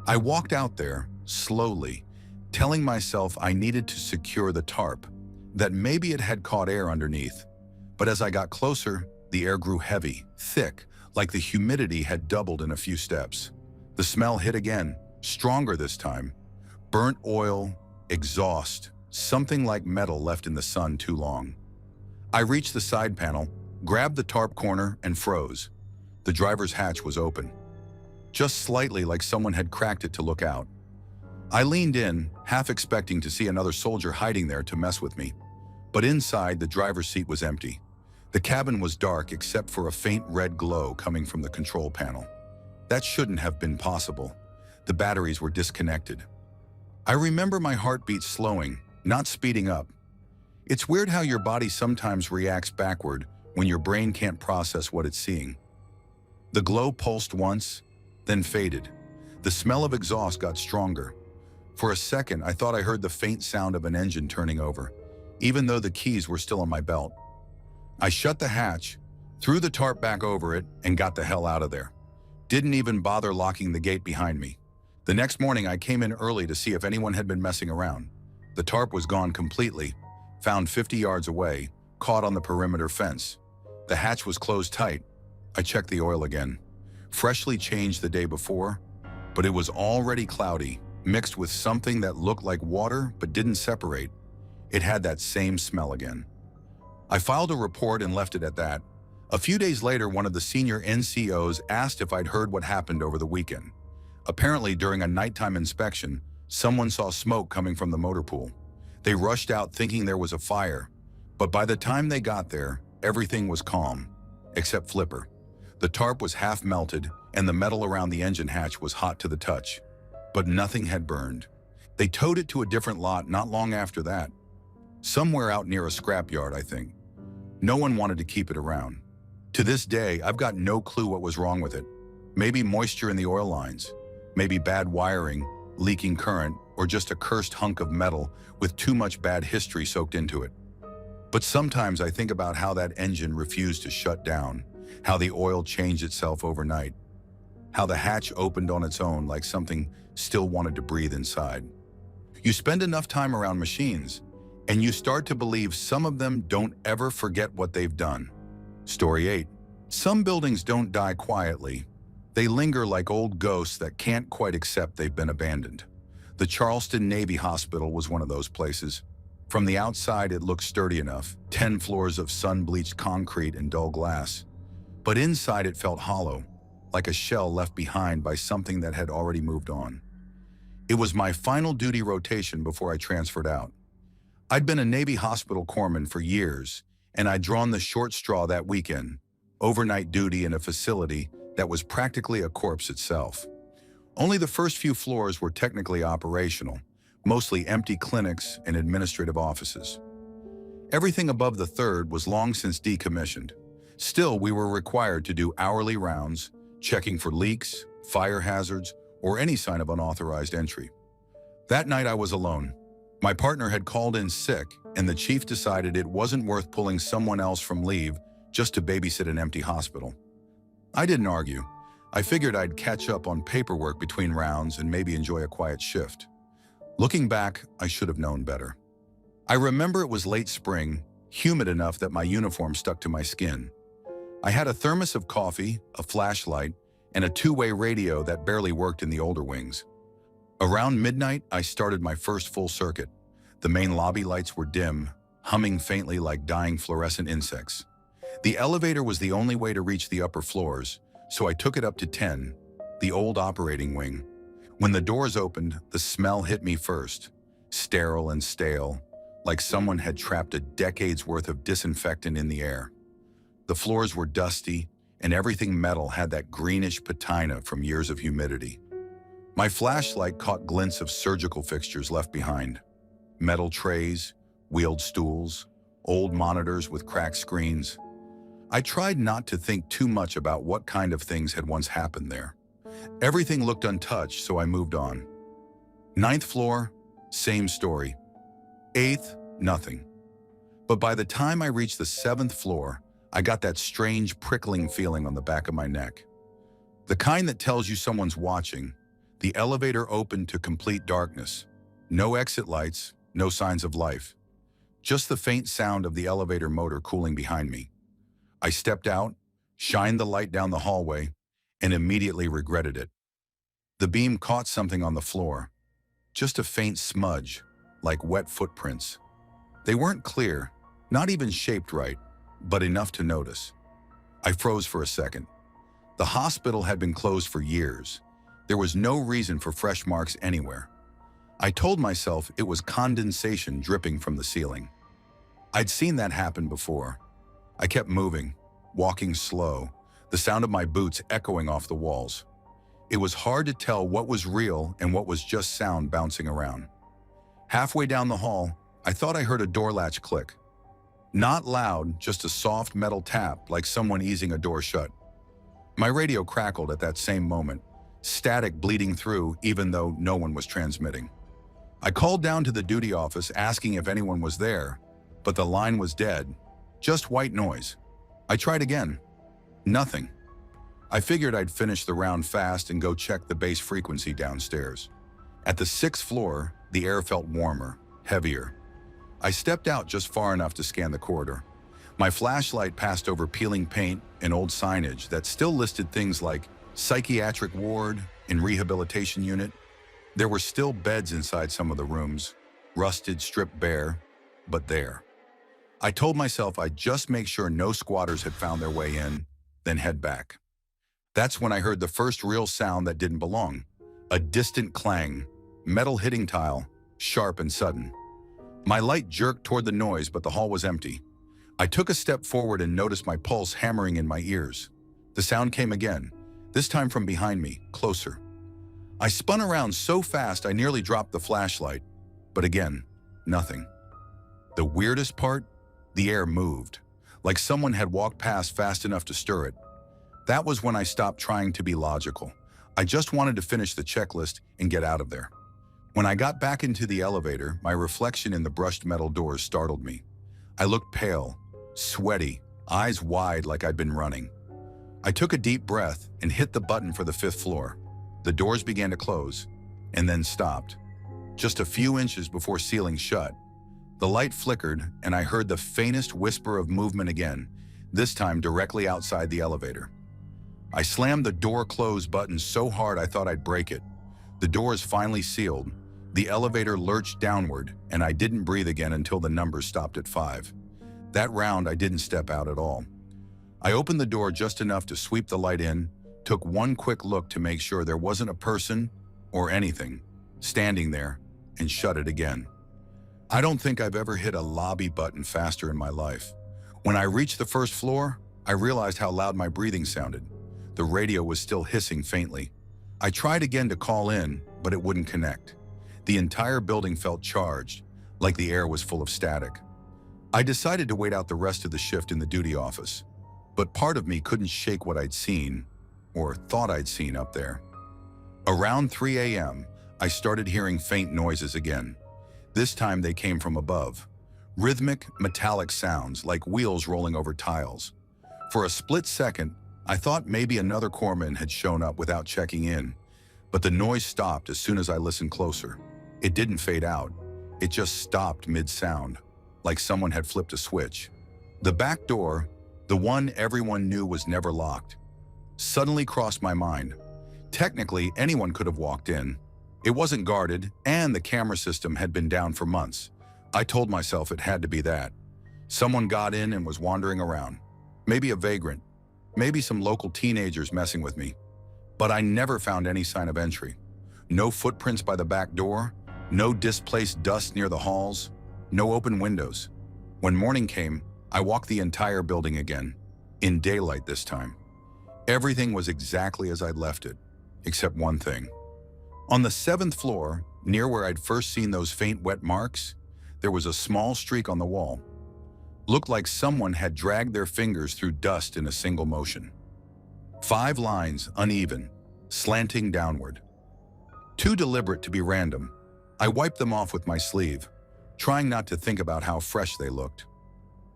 I walked out there, slowly, telling myself I needed to secure the tarp, that maybe it had caught air underneath. But as I got closer, the air grew heavy, thick, like the humidity had doubled in a few steps. The smell hit again, stronger this time. Burnt oil, exhaust, something like metal left in the sun too long. I reached the side panel, grabbed the tarp corner, and froze. The driver's hatch was open, just slightly like someone had cracked it to look out. I leaned in, half expecting to see another soldier hiding there to mess with me. But inside, the driver's seat was empty. The cabin was dark except for a faint red glow coming from the control panel. That shouldn't have been possible. The batteries were disconnected. I remember my heartbeat slowing, not speeding up. It's weird how your body sometimes reacts backward when your brain can't process what it's seeing. The glow pulsed once, then faded. The smell of exhaust got stronger. For a second, I thought I heard the faint sound of an engine turning over, even though the keys were still on my belt. I shut the hatch, threw the tarp back over it, and got the hell out of there. Didn't even bother locking the gate behind me. The next morning, I came in early to see if anyone had been messing around. The tarp was gone completely, found 50 yards away, caught on the perimeter fence. The hatch was closed tight. I checked the oil again. Freshly changed the day before, but it was already cloudy, mixed with something that looked like water but didn't separate. It had that same smell again. I filed a report and left it at that. A few days later, one of the senior NCOs asked if I'd heard what happened over the weekend. Apparently, during a nighttime inspection, someone saw smoke coming from the motor pool. They rushed out thinking there was a fire, but by the time they got there, everything was calm, except Flipper. The tarp was half melted, and the metal around the engine hatch was hot to the touch, but nothing had burned. They towed it to a different lot not long after that. Somewhere out near a scrapyard, I think. No one wanted to keep it around. To this day, I've got no clue what was wrong with it. Maybe moisture in the oil lines, maybe bad wiring, leaking current, or just a cursed hunk of metal with too much bad history soaked into it. But sometimes I think about how that engine refused to shut down, how the oil changed itself overnight, how the hatch opened on its own like something still wanted to breathe inside. You spend enough time around machines, and you start to believe some of them don't ever forget what they've done. Story 8. Some buildings don't die quietly. They linger like old ghosts that can't quite accept they've been abandoned. The Charleston Navy Hospital was one of those places. From the outside, it looked sturdy enough, 10 floors of sun-bleached concrete and dull glass. But inside it felt hollow, like a shell left behind by something that had already moved on. It was my final duty rotation before I transferred out. I'd been a Navy hospital corpsman for years, and I'd drawn the short straw that weekend, overnight duty in a facility that was practically a corpse itself. Only the first few floors were technically operational, mostly empty clinics and administrative offices. Everything above the third was long since decommissioned. Still, we were required to do hourly rounds, checking for leaks, fire hazards, or any sign of unauthorized entry. That night I was alone. My partner had called in sick, and the chief decided it wasn't worth pulling someone else from leave just to babysit an empty hospital. I didn't argue. I figured I'd catch up on paperwork between rounds and maybe enjoy a quiet shift. Looking back, I should have known better. I remember it was late spring, humid enough that my uniform stuck to my skin. I had a thermos of coffee, a flashlight, and a two-way radio that barely worked in the older wings. Around midnight, I started my first full circuit. The main lobby lights were dim, humming faintly like dying fluorescent insects. The elevator was the only way to reach the upper floors, so I took it up to 10, the old operating wing. When the doors opened, the smell hit me first, sterile and stale, like someone had trapped a decade's worth of disinfectant in the air. The floors were dusty, and everything metal had that greenish patina from years of humidity. My flashlight caught glints of surgical fixtures left behind. Metal trays, wheeled stools, old monitors with cracked screens. I tried not to think too much about what kind of things had once happened there. Everything looked untouched, so I moved on. 9th floor, same story. 8th, nothing. But by the time I reached the 7th floor, I got that strange prickling feeling on the back of my neck. The kind that tells you someone's watching. The elevator opened to complete darkness. No exit lights, no signs of life. Just the faint sound of the elevator motor cooling behind me. I stepped out, shined the light down the hallway, and immediately regretted it. The beam caught something on the floor. Just a faint smudge, like wet footprints. They weren't clear, not even shaped right, but enough to notice. I froze for a second. The hospital had been closed for years. There was no reason for fresh marks anywhere. I told myself it was condensation dripping from the ceiling. I'd seen that happen before. I kept moving, walking slow, the sound of my boots echoing off the walls. It was hard to tell what was real and what was just sound bouncing around. Halfway down the hall, I thought I heard a door latch click. Not loud, just a soft metal tap like someone easing a door shut. My radio crackled at that same moment, static bleeding through even though no one was transmitting. I called down to the duty office asking if anyone was there, but the line was dead, just white noise. I tried again. Nothing. I figured I'd finish the round fast and go check the base frequency downstairs. At the 6th floor, the air felt warmer, heavier. I stepped out just far enough to scan the corridor. My flashlight passed over peeling paint and old signage that still listed things like psychiatric ward and rehabilitation unit. There were still beds inside some of the rooms, rusted, stripped bare, but there. I told myself I'd just make sure no squatters had found their way in, then head back. That's when I heard the first real sound that didn't belong. A distant clang, metal hitting tile, sharp and sudden. My light jerked toward the noise, but the hall was empty. I took a step forward and noticed my pulse hammering in my ears. The sound came again, this time from behind me, closer. I spun around so fast I nearly dropped the flashlight, but again, nothing. The weirdest part? The air moved, like someone had walked past fast enough to stir it. That was when I stopped trying to be logical. I just wanted to finish the checklist and get out of there. When I got back into the elevator, my reflection in the brushed metal doors startled me. I looked pale, sweaty, eyes wide like I'd been running. I took a deep breath and hit the button for the 5th floor. The doors began to close, and then stopped. Just a few inches before sealing shut. The light flickered, and I heard the faintest whisper of movement again, this time directly outside the elevator. I slammed the door close button so hard I thought I'd break it. The doors finally sealed. The elevator lurched downward, and I didn't breathe again until the numbers stopped at 5. That round, I didn't step out at all. I opened the door just enough to sweep the light in, took one quick look to make sure there wasn't a person or anything standing there, and shut it again. I don't think I've ever hit a lobby button faster in my life. When I reached the first floor, I realized how loud my breathing sounded. The radio was still hissing faintly. I tried again to call in, but it wouldn't connect. The entire building felt charged, like the air was full of static. I decided to wait out the rest of the shift in the duty office, but part of me couldn't shake what I'd seen, or thought I'd seen up there. Around 3 a.m., I started hearing faint noises again. This time they came from above. Rhythmic, metallic sounds like wheels rolling over tiles. For a split second, I thought maybe another corpsman had shown up without checking in, but the noise stopped as soon as I listened closer. It didn't fade out. It just stopped mid-sound, like someone had flipped a switch. The back door, the one everyone knew was never locked, suddenly crossed my mind. Technically, anyone could have walked in. It wasn't guarded, and the camera system had been down for months. I told myself it had to be that. Someone got in and was wandering around. Maybe a vagrant. Maybe some local teenagers messing with me. But I never found any sign of entry. No footprints by the back door, no displaced dust near the halls, no open windows. When morning came, I walked the entire building again, in daylight this time. Everything was exactly as I'd left it, except one thing. On the 7th floor, near where I'd first seen those faint wet marks, there was a small streak on the wall. Looked like someone had dragged their fingers through dust in a single motion. 5 lines, uneven, slanting downward. Too deliberate to be random, I wiped them off with my sleeve, trying not to think about how fresh they looked.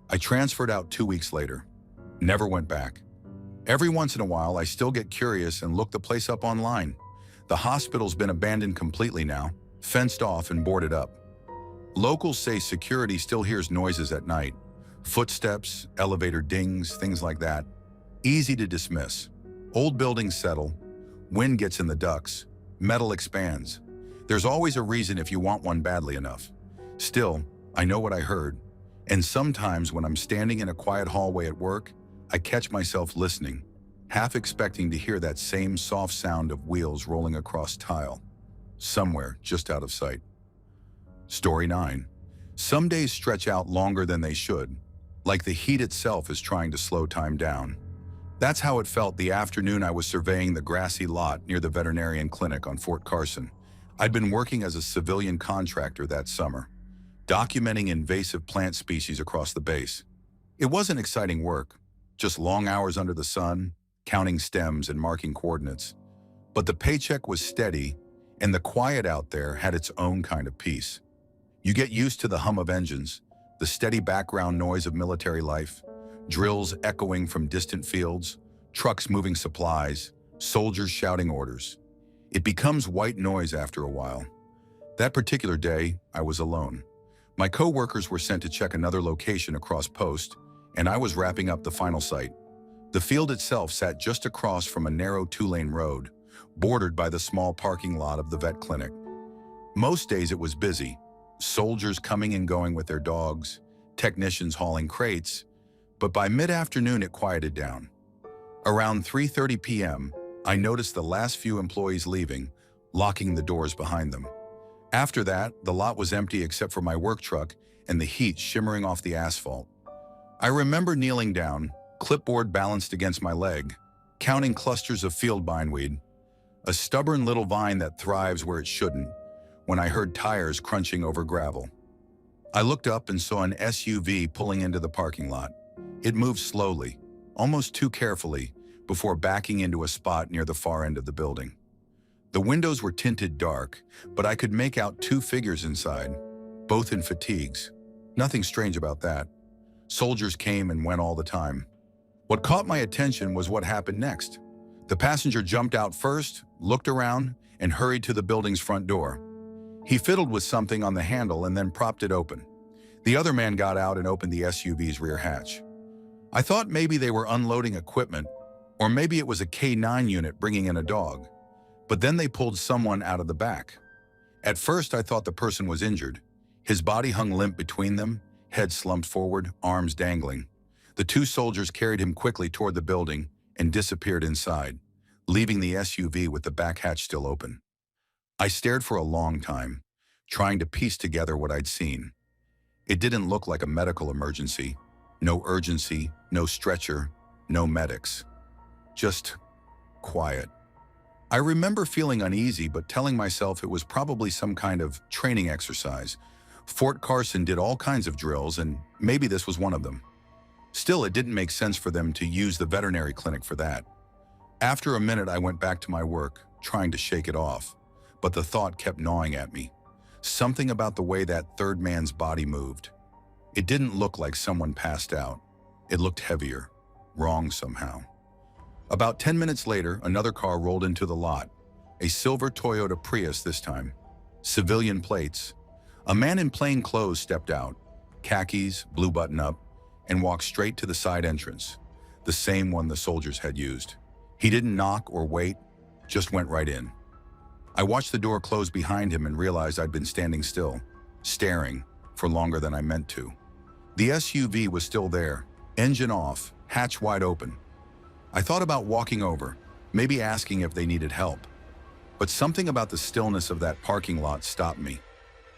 I transferred out 2 weeks later. Never went back. Every once in a while, I still get curious and look the place up online. The hospital's been abandoned completely now, fenced off and boarded up. Locals say security still hears noises at night. Footsteps, elevator dings, things like that. Easy to dismiss. Old buildings settle. Wind gets in the ducts. Metal expands. There's always a reason if you want one badly enough. Still, I know what I heard. And sometimes when I'm standing in a quiet hallway at work, I catch myself listening, half expecting to hear that same soft sound of wheels rolling across tile, somewhere just out of sight. Story 9. Some days stretch out longer than they should, like the heat itself is trying to slow time down. That's how it felt the afternoon I was surveying the grassy lot near the veterinarian clinic on Fort Carson. I'd been working as a civilian contractor that summer, documenting invasive plant species across the base. It wasn't exciting work, just long hours under the sun, counting stems and marking coordinates. But the paycheck was steady, and the quiet out there had its own kind of peace. You get used to the hum of engines, the steady background noise of military life, drills echoing from distant fields, trucks moving supplies, soldiers shouting orders. It becomes white noise after a while. That particular day, I was alone. My co-workers were sent to check another location across post, and I was wrapping up the final site. The field itself sat just across from a narrow 2-lane road, bordered by the small parking lot of the vet clinic. Most days it was busy, soldiers coming and going with their dogs, technicians hauling crates, but by mid-afternoon it quieted down. Around 3:30 p.m., I noticed the last few employees leaving, locking the doors behind them. After that, the lot was empty except for my work truck and the heat shimmering off the asphalt. I remember kneeling down, clipboard balanced against my leg, counting clusters of field bindweed, a stubborn little vine that thrives where it shouldn't, when I heard tires crunching over gravel. I looked up and saw an SUV pulling into the parking lot. It moved slowly, almost too carefully, before backing into a spot near the far end of the building. The windows were tinted dark, but I could make out 2 figures inside, both in fatigues. Nothing strange about that. Soldiers came and went all the time. What caught my attention was what happened next. The passenger jumped out first, looked around, and hurried to the building's front door. He fiddled with something on the handle and then propped it open. The other man got out and opened the SUV's rear hatch. I thought maybe they were unloading equipment, Or maybe it was a K9 unit bringing in a dog. But then they pulled someone out of the back. At first, I thought the person was injured. His body hung limp between them, head slumped forward, arms dangling. The two soldiers carried him quickly toward the building and disappeared inside, leaving the SUV with the back hatch still open. I stared for a long time, trying to piece together what I'd seen. It didn't look like a medical emergency. No urgency, no stretcher, no medics. Just quiet. I remember feeling uneasy but telling myself it was probably some kind of training exercise. Fort Carson did all kinds of drills and maybe this was one of them. Still, it didn't make sense for them to use the veterinary clinic for that. After a minute, I went back to my work, trying to shake it off, but the thought kept gnawing at me. Something about the way that third man's body moved. It didn't look like someone passed out. It looked heavier, wrong somehow. About 10 minutes later, another car rolled into the lot. A silver Toyota Prius this time. Civilian plates. A man in plain clothes stepped out, khakis, blue button-up, and walked straight to the side entrance, the same one the soldiers had used. He didn't knock or wait, just went right in. I watched the door close behind him and realized I'd been standing still, staring, for longer than I meant to. The SUV was still there, engine off, hatch wide open. I thought about walking over, maybe asking if they needed help. But something about the stillness of that parking lot stopped me.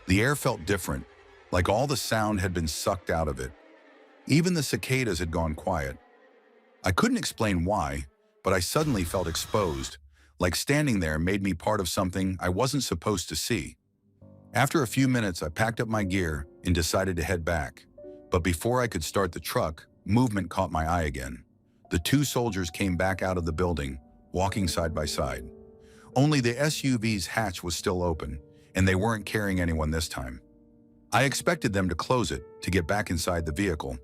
The air felt different, like all the sound had been sucked out of it. Even the cicadas had gone quiet. I couldn't explain why, but I suddenly felt exposed, like standing there made me part of something I wasn't supposed to see. After a few minutes, I packed up my gear and decided to head back. But before I could start the truck, movement caught my eye again. The two soldiers came back out of the building, walking side by side. Only the SUV's hatch was still open, and they weren't carrying anyone this time. I expected them to close it to get back inside the vehicle,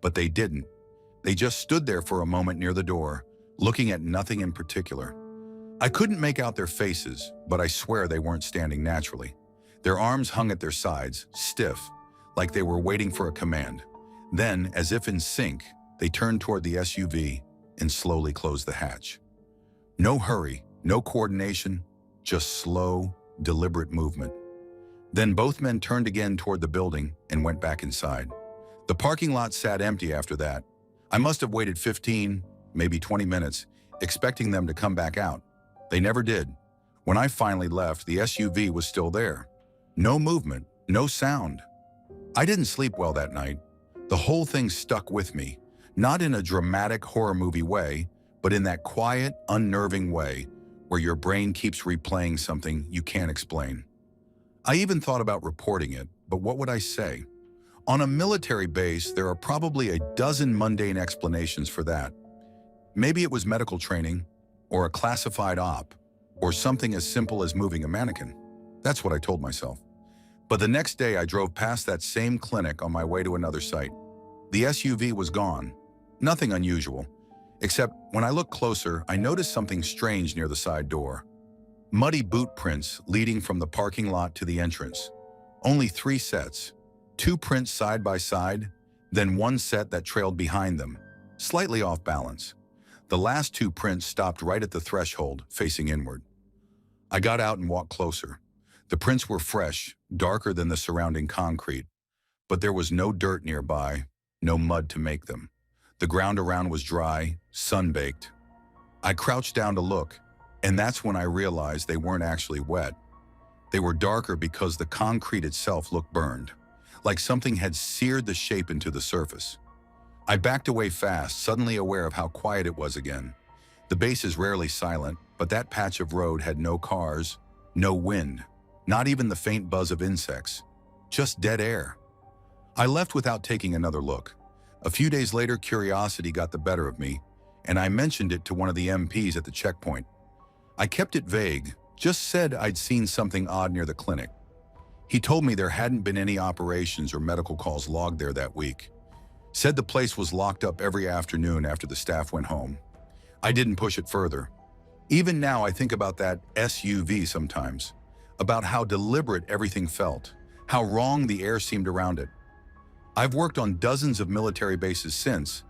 but they didn't. They just stood there for a moment near the door, looking at nothing in particular. I couldn't make out their faces, but I swear they weren't standing naturally. Their arms hung at their sides, stiff, like they were waiting for a command. Then, as if in sync, they turned toward the SUV and slowly closed the hatch. No hurry, no coordination, just slow, deliberate movement. Then both men turned again toward the building and went back inside. The parking lot sat empty after that. I must have waited 15, maybe 20 minutes, expecting them to come back out. They never did. When I finally left, the SUV was still there. No movement, no sound. I didn't sleep well that night. The whole thing stuck with me, not in a dramatic horror movie way, but in that quiet, unnerving way where your brain keeps replaying something you can't explain. I even thought about reporting it, but what would I say? On a military base, there are probably a dozen mundane explanations for that. Maybe it was medical training, or a classified op, or something as simple as moving a mannequin. That's what I told myself. But the next day, I drove past that same clinic on my way to another site. The SUV was gone. Nothing unusual, except when I looked closer, I noticed something strange near the side door. Muddy boot prints leading from the parking lot to the entrance. Only 3 sets. 2 prints side by side, then 1 set that trailed behind them, slightly off balance. The last 2 prints stopped right at the threshold, facing inward. I got out and walked closer. The prints were fresh, darker than the surrounding concrete, but there was no dirt nearby, no mud to make them. The ground around was dry, sun-baked. I crouched down to look, and that's when I realized they weren't actually wet. They were darker because the concrete itself looked burned, like something had seared the shape into the surface. I backed away fast, suddenly aware of how quiet it was again. The base is rarely silent, but that patch of road had no cars, no wind, not even the faint buzz of insects, just dead air. I left without taking another look. A few days later, curiosity got the better of me, and I mentioned it to one of the MPs at the checkpoint. I kept it vague, just said I'd seen something odd near the clinic. He told me there hadn't been any operations or medical calls logged there that week. Said the place was locked up every afternoon after the staff went home. I didn't push it further. Even now I think about that SUV sometimes, about how deliberate everything felt, how wrong the air seemed around it. I've worked on dozens of military bases since,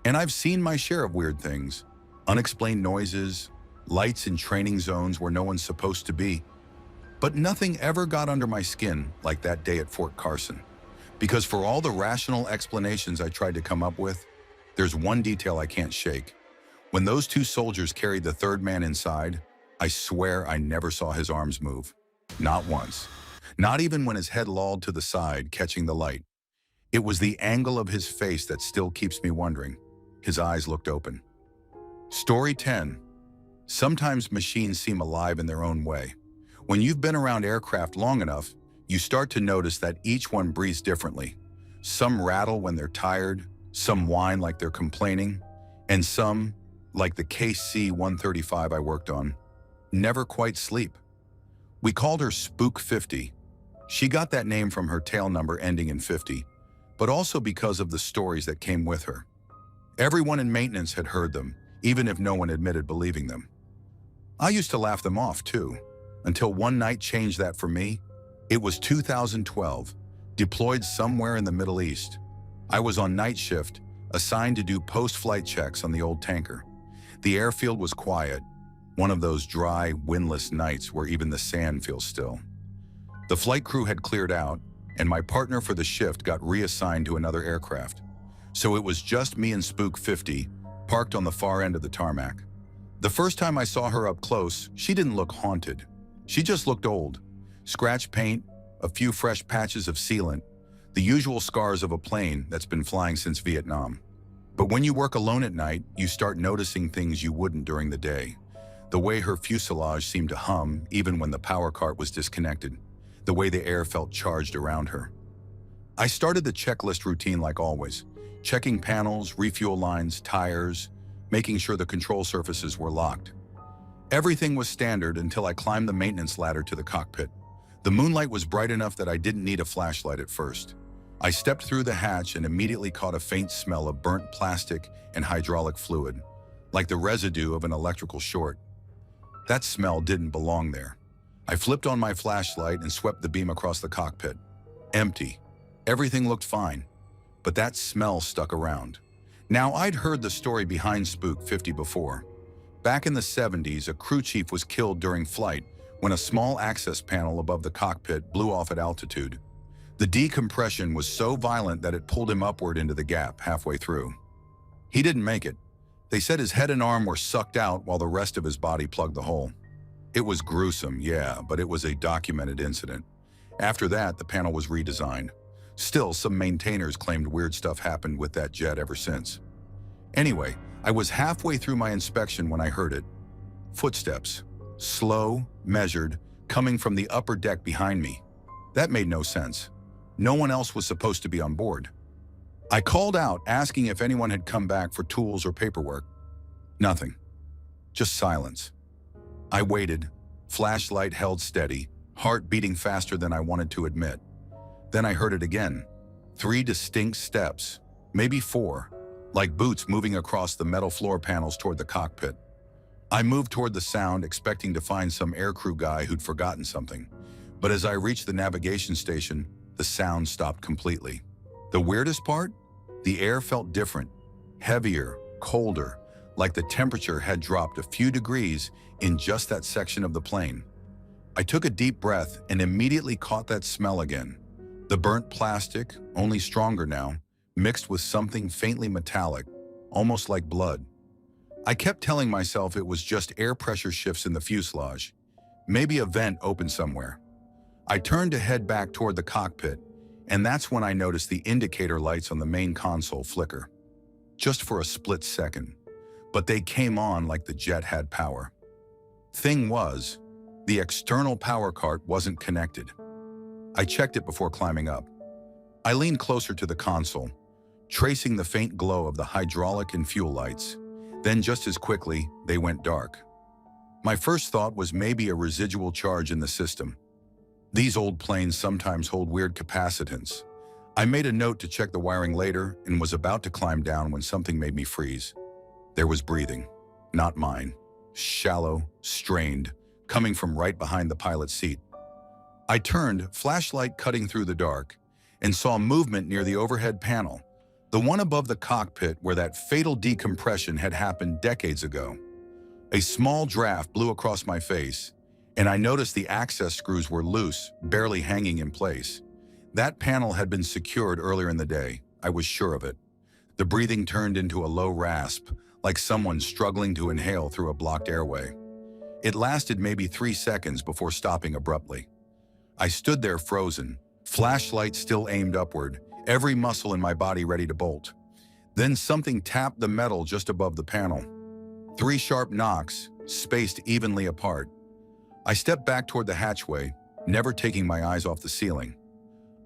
and I've seen my share of weird things. Unexplained noises, lights in training zones where no one's supposed to be. But nothing ever got under my skin like that day at Fort Carson. Because for all the rational explanations I tried to come up with, there's one detail I can't shake. When those two soldiers carried the third man inside, I swear I never saw his arms move. Not once. Not even when his head lolled to the side, catching the light. It was the angle of his face that still keeps me wondering. His eyes looked open. Story 10. Sometimes machines seem alive in their own way. When you've been around aircraft long enough, you start to notice that each one breathes differently. Some rattle when they're tired, some whine like they're complaining, and some, like the KC-135 I worked on, never quite sleep. We called her Spook 50. She got that name from her tail number ending in 50, but also because of the stories that came with her. Everyone in maintenance had heard them, even if no one admitted believing them. I used to laugh them off too, until one night changed that for me. It was 2012, deployed somewhere in the Middle East. I was on night shift, assigned to do post-flight checks on the old tanker. The airfield was quiet, one of those dry, windless nights where even the sand feels still. The flight crew had cleared out, and my partner for the shift got reassigned to another aircraft. So it was just me and Spook 50, parked on the far end of the tarmac. The first time I saw her up close, she didn't look haunted. She just looked old. Scratch paint, a few fresh patches of sealant, the usual scars of a plane that's been flying since Vietnam. But when you work alone at night, you start noticing things you wouldn't during the day. The way her fuselage seemed to hum even when the power cart was disconnected. The way the air felt charged around her. I started the checklist routine like always, checking panels, refuel lines, tires, making sure the control surfaces were locked. Everything was standard until I climbed the maintenance ladder to the cockpit. The moonlight was bright enough that I didn't need a flashlight at first. I stepped through the hatch and immediately caught a faint smell of burnt plastic and hydraulic fluid, like the residue of an electrical short. That smell didn't belong there. I flipped on my flashlight and swept the beam across the cockpit. Empty. Everything looked fine, but that smell stuck around. Now, I'd heard the story behind Spook 50 before. Back in the 70s, a crew chief was killed during flight when a small access panel above the cockpit blew off at altitude. The decompression was so violent that it pulled him upward into the gap halfway through. He didn't make it. They said his head and arm were sucked out while the rest of his body plugged the hole. It was gruesome, yeah, but it was a documented incident. After that, the panel was redesigned. Still, some maintainers claimed weird stuff happened with that jet ever since. Anyway, I was halfway through my inspection when I heard it. Footsteps. Slow, measured, coming from the upper deck behind me. That made no sense. No one else was supposed to be on board. I called out, asking if anyone had come back for tools or paperwork. Nothing. Just silence. I waited, flashlight held steady, heart beating faster than I wanted to admit. Then I heard it again. 3 distinct steps, maybe 4, like boots moving across the metal floor panels toward the cockpit. I moved toward the sound, expecting to find some aircrew guy who'd forgotten something. But as I reached the navigation station, the sound stopped completely. The weirdest part? The air felt different, heavier, colder, like the temperature had dropped a few degrees in just that section of the plane. I took a deep breath and immediately caught that smell again. The burnt plastic, only stronger now, mixed with something faintly metallic, almost like blood. I kept telling myself it was just air pressure shifts in the fuselage. Maybe a vent opened somewhere. I turned to head back toward the cockpit, and that's when I noticed the indicator lights on the main console flicker. Just for a split second. But they came on like the jet had power. Thing was, the external power cart wasn't connected. I checked it before climbing up. I leaned closer to the console, tracing the faint glow of the hydraulic and fuel lights. Then just as quickly, they went dark. My first thought was maybe a residual charge in the system. These old planes sometimes hold weird capacitance. I made a note to check the wiring later and was about to climb down when something made me freeze. There was breathing, not mine. Shallow, strained, coming from right behind the pilot's seat. I turned, flashlight cutting through the dark, and saw movement near the overhead panel. The one above the cockpit where that fatal decompression had happened decades ago. A small draft blew across my face, and I noticed the access screws were loose, barely hanging in place. That panel had been secured earlier in the day. I was sure of it. The breathing turned into a low rasp, like someone struggling to inhale through a blocked airway. It lasted maybe 3 seconds before stopping abruptly. I stood there frozen, flashlight still aimed upward, every muscle in my body ready to bolt. Then something tapped the metal just above the panel. 3 sharp knocks, spaced evenly apart. I stepped back toward the hatchway, never taking my eyes off the ceiling.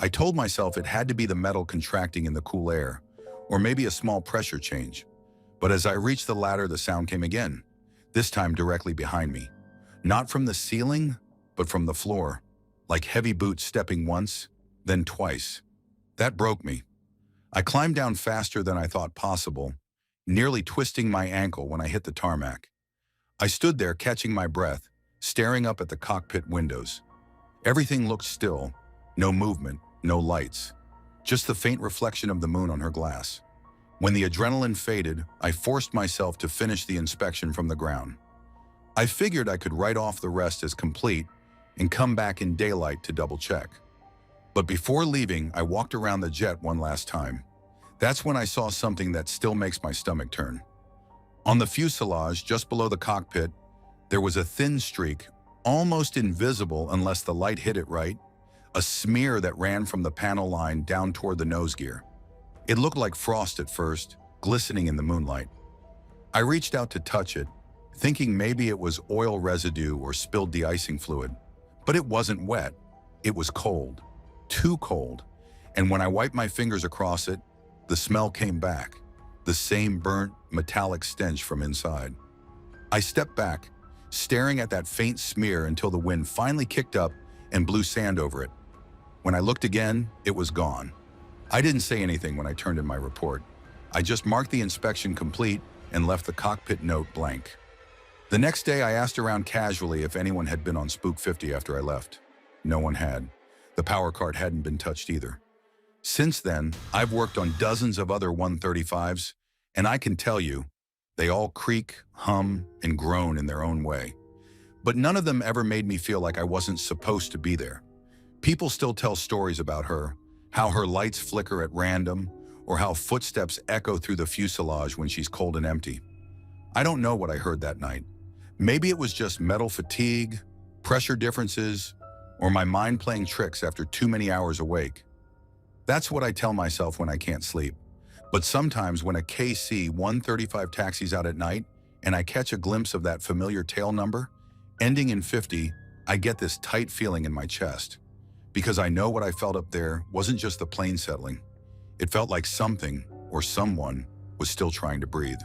I told myself it had to be the metal contracting in the cool air, or maybe a small pressure change. But as I reached the ladder, the sound came again, this time directly behind me. Not from the ceiling, but from the floor, like heavy boots stepping once, then twice. That broke me. I climbed down faster than I thought possible, nearly twisting my ankle when I hit the tarmac. I stood there catching my breath, staring up at the cockpit windows. Everything looked still, no movement, no lights, just the faint reflection of the moon on her glass. When the adrenaline faded, I forced myself to finish the inspection from the ground. I figured I could write off the rest as complete and come back in daylight to double-check. But before leaving, I walked around the jet one last time. That's when I saw something that still makes my stomach turn. On the fuselage, just below the cockpit, there was a thin streak, almost invisible unless the light hit it right, a smear that ran from the panel line down toward the nose gear. It looked like frost at first, glistening in the moonlight. I reached out to touch it, thinking maybe it was oil residue or spilled de-icing fluid. But it wasn't wet. It was cold. Too cold. And when I wiped my fingers across it, the smell came back. The same burnt, metallic stench from inside. I stepped back, staring at that faint smear until the wind finally kicked up and blew sand over it. When I looked again, it was gone. I didn't say anything when I turned in my report. I just marked the inspection complete and left the cockpit note blank. The next day, I asked around casually if anyone had been on Spook 50 after I left. No one had. The power card hadn't been touched either. Since then, I've worked on dozens of other 135s, and I can tell you, they all creak, hum, and groan in their own way. But none of them ever made me feel like I wasn't supposed to be there. People still tell stories about her, how her lights flicker at random, or how footsteps echo through the fuselage when she's cold and empty. I don't know what I heard that night. Maybe it was just metal fatigue, pressure differences, or my mind playing tricks after too many hours awake. That's what I tell myself when I can't sleep. But sometimes when a KC-135 taxis out at night and I catch a glimpse of that familiar tail number, ending in 50, I get this tight feeling in my chest. Because I know what I felt up there wasn't just the plane settling. It felt like something or someone was still trying to breathe.